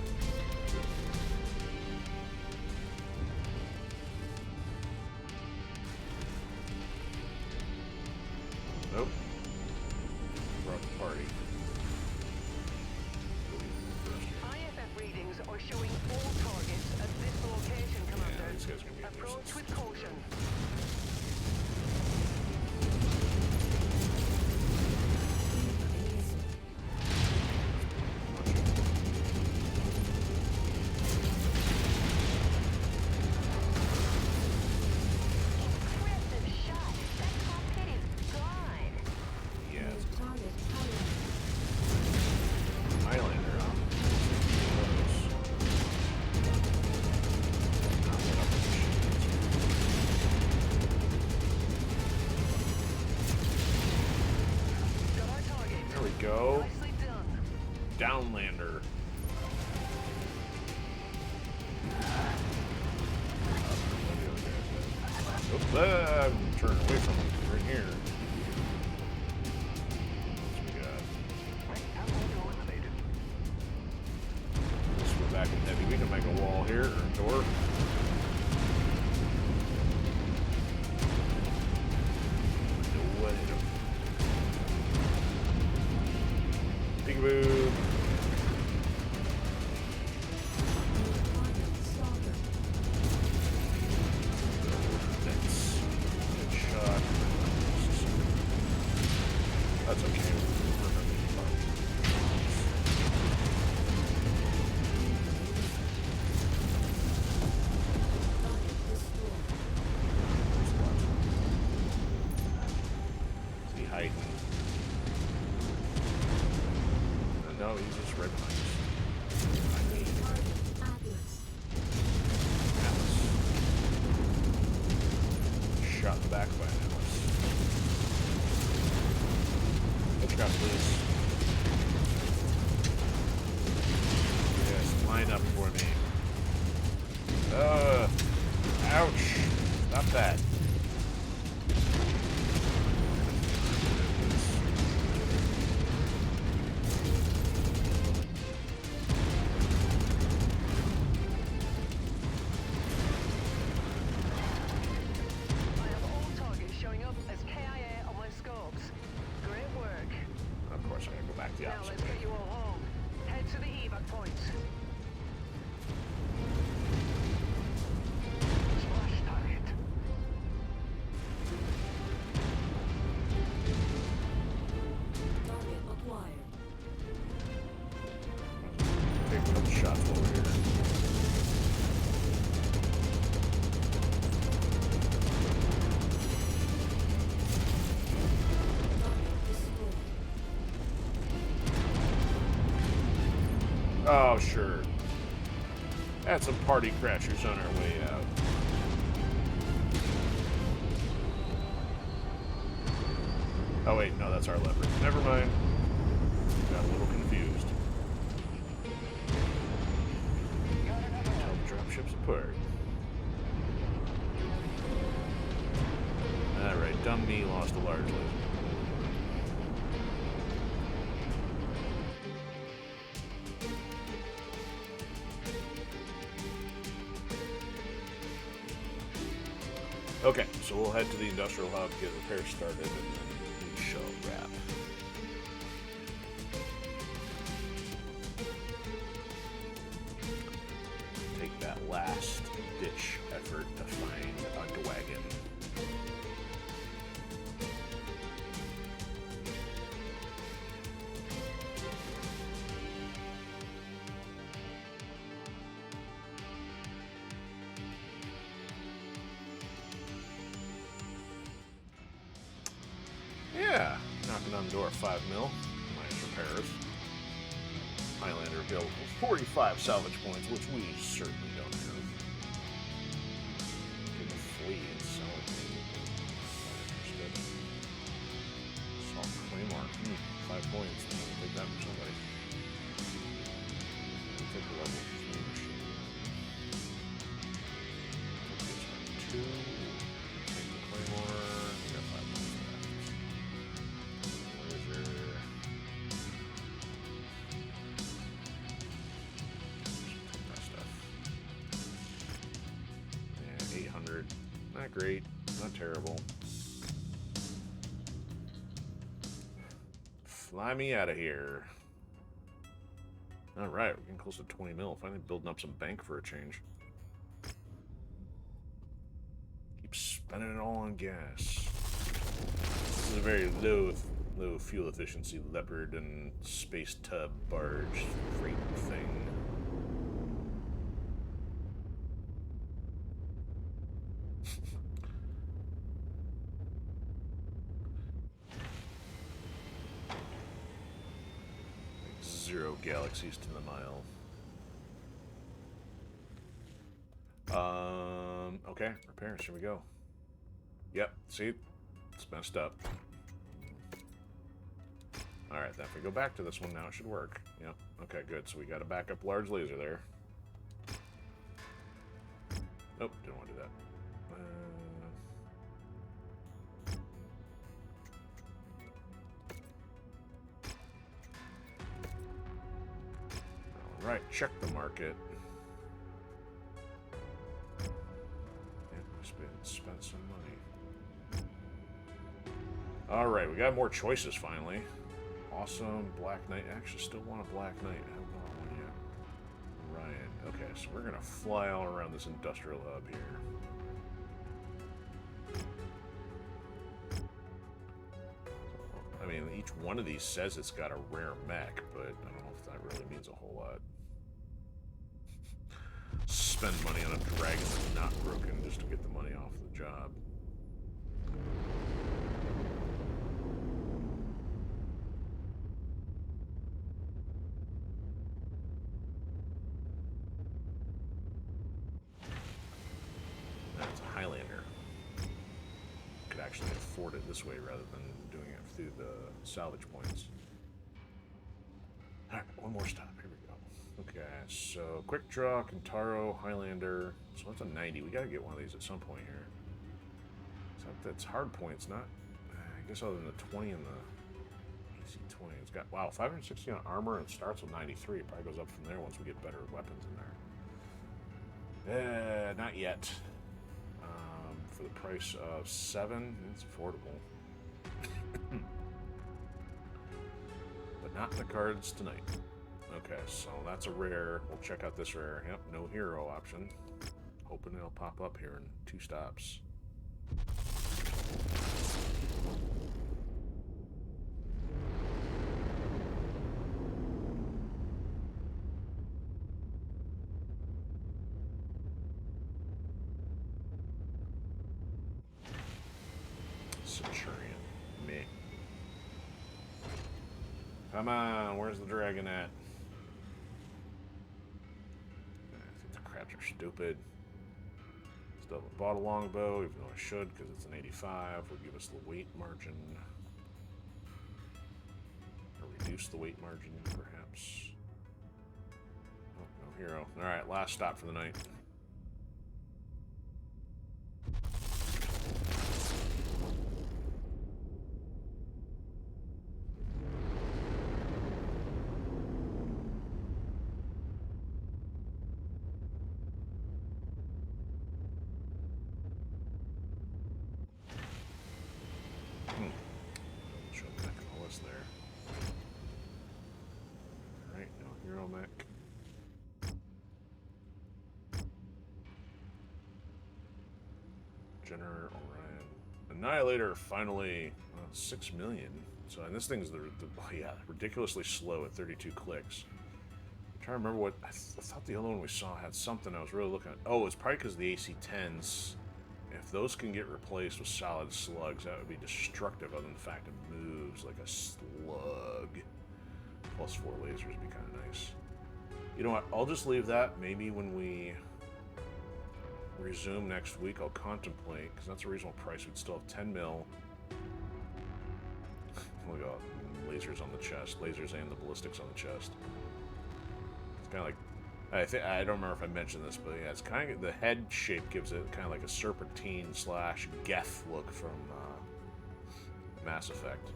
Nope. Brought the party. IFF readings are showing all targets at this location, Commander. Yeah, these guys are gonna be a Approach nuisance. with caution. Incoming missile. Impressive shot. That cockpit is gone. Yeah, New it's target power. Highlander, huh? Not lit up with machines. Got our target. There we go. Nicely done. Downlander. Oops, I'm turning away from him. We're in here. What we got? Let's go back in heavy. We can make a wall here, or a door. No way. Peekaboo. Target stalker. That's good shot. That's okay. Target destroyed. Is he hiding? No, he's just right behind us. New target Atlas. Atlas. Shot the back the Now opposite let's way. get you all home. Head to the evac points. Splash target. Target acquired. Take a couple shots over here. Target destroyed. Oh, sure. Had some party crashers on our way out. Oh wait, no, that's our leopard. Never mind. Got a little confused. Tell the dropships apart. Alright, dumb me lost a large laser. Okay, so we'll head to the industrial hub, get repairs started, and then we shall wrap. Take that last ditch effort to find a wagon. Yeah, knocking on the door at 5 mil. Minus repairs. Highlander available 45 salvage points, which we certainly don't have. Take a flee and sell it. Not interested. Assault Claymore. 5 points. I'll take that from somebody. We'll take the level 3 machine gun. Take this one 2. Take the Claymore. We got 5 points left. Yeah, 800. Not great. Not terrible. Fly me out of here. Alright, we're getting close to 20 mil. Finally building up some bank for a change. Keep spending it all on gas. This is a very low fuel efficiency leopard and space tub barge freight thing. Like 0 galaxies to the mile. Okay, repairs, here we go. Yep, see? It's messed up. Alright, then if we go back to this one now, it should work. Yep, okay, good. So we got a backup large laser there. Nope, didn't want to do that. Alright, check the market. Yeah, spent some money. Alright, we got more choices finally. Awesome, Black Knight. I actually still want a Black Knight. I haven't got one yet. Ryan. Okay, so we're gonna fly all around this industrial hub here. I mean, each one of these says it's got a rare mech, but I don't know if that really means a whole lot. Spend money on a dragon that's not broken just to get the money off the job. That's a Highlander. Could actually afford it this way rather than doing it through the salvage points. Alright, one more stop. Here we go. Okay, so quick draw, Kentaro, Highlander. So that's a 90. We gotta get one of these at some point here. Except that's hard points, not. I guess other than the 20 and the easy 20. It's got, wow, 560 on armor and starts with 93. It probably goes up from there once we get better weapons in there. Not yet. For the price of 7, it's affordable. But Not the cards tonight. Okay, so that's a rare. We'll check out this rare. Yep, no hero option. Hoping it'll pop up here in 2 stops. Centurion. Me. Come on, where's the dragon at? I think the crabs are stupid. Still haven't bought a longbow, even though I should, because it's an 85. Will give us the weight margin. Or reduce the weight margin, perhaps. Oh, no hero. Alright, last stop for the night. Show the mech on the list there. Alright, no hero mech. Generator Orion. Annihilator finally 6 million. So, and this thing's ridiculously slow at 32 clicks. I'm trying to remember what I thought the other one we saw had something I was really looking at. Oh, it's probably because the AC-10s. If those can get replaced with solid slugs, that would be destructive other than the fact it moves like a slug. Plus 4 lasers would be kind of nice. You know what? I'll just leave that. Maybe when we resume next week, I'll contemplate, because that's a reasonable price. We'd still have 10 mil. Look at lasers on the chest. Lasers and the ballistics on the chest. It's kind of like... I don't remember if I mentioned this, but yeah, it's kind of the head shape gives it kind of like a serpentine / Geth look from Mass Effect.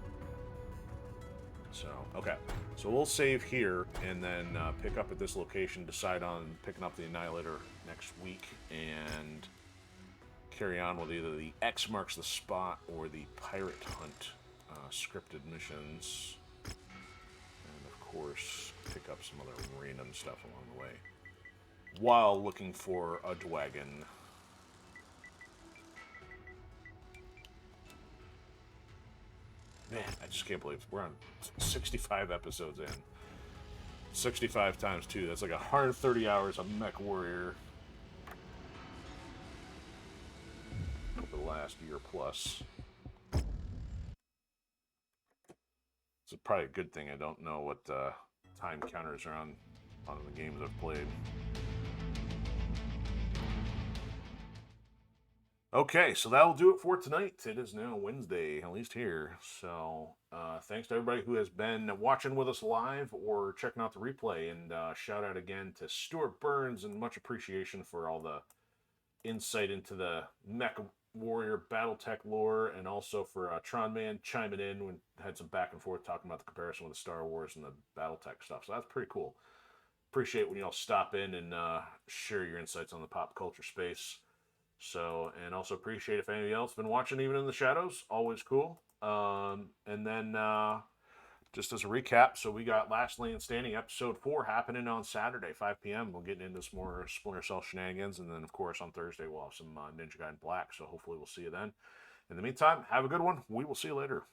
So okay, so we'll save here and then pick up at this location. Decide on picking up the Annihilator next week and carry on with either the X marks the spot or the Pirate Hunt scripted missions. Course, pick up some other random stuff along the way while looking for a dwagon. Man, I just can't believe we're on 65 episodes in. 65 times 2, that's like 130 hours of MechWarrior over the last year plus. It's probably a good thing I don't know what time counters are on the games I've played. Okay, so that'll do it for tonight. It is now Wednesday, at least here. So thanks to everybody who has been watching with us live or checking out the replay. And shout out again to Stuart Burns, and much appreciation for all the insight into the MechWarrior BattleTech lore, and also for Tron Man chiming in when had some back and forth talking about the comparison with the Star Wars and the BattleTech stuff. So that's pretty cool. Appreciate when you all stop in and share your insights on the pop culture space. So, and also appreciate if anybody else been watching even in the shadows. Always cool. And then just as a recap, so we got Last Land Standing episode 4 happening on Saturday, 5 p.m. We'll get into some more Splinter Cell shenanigans, and then of course on Thursday we'll have some Ninja Gaiden Black. So hopefully we'll see you then. In the meantime, have a good one. We will see you later.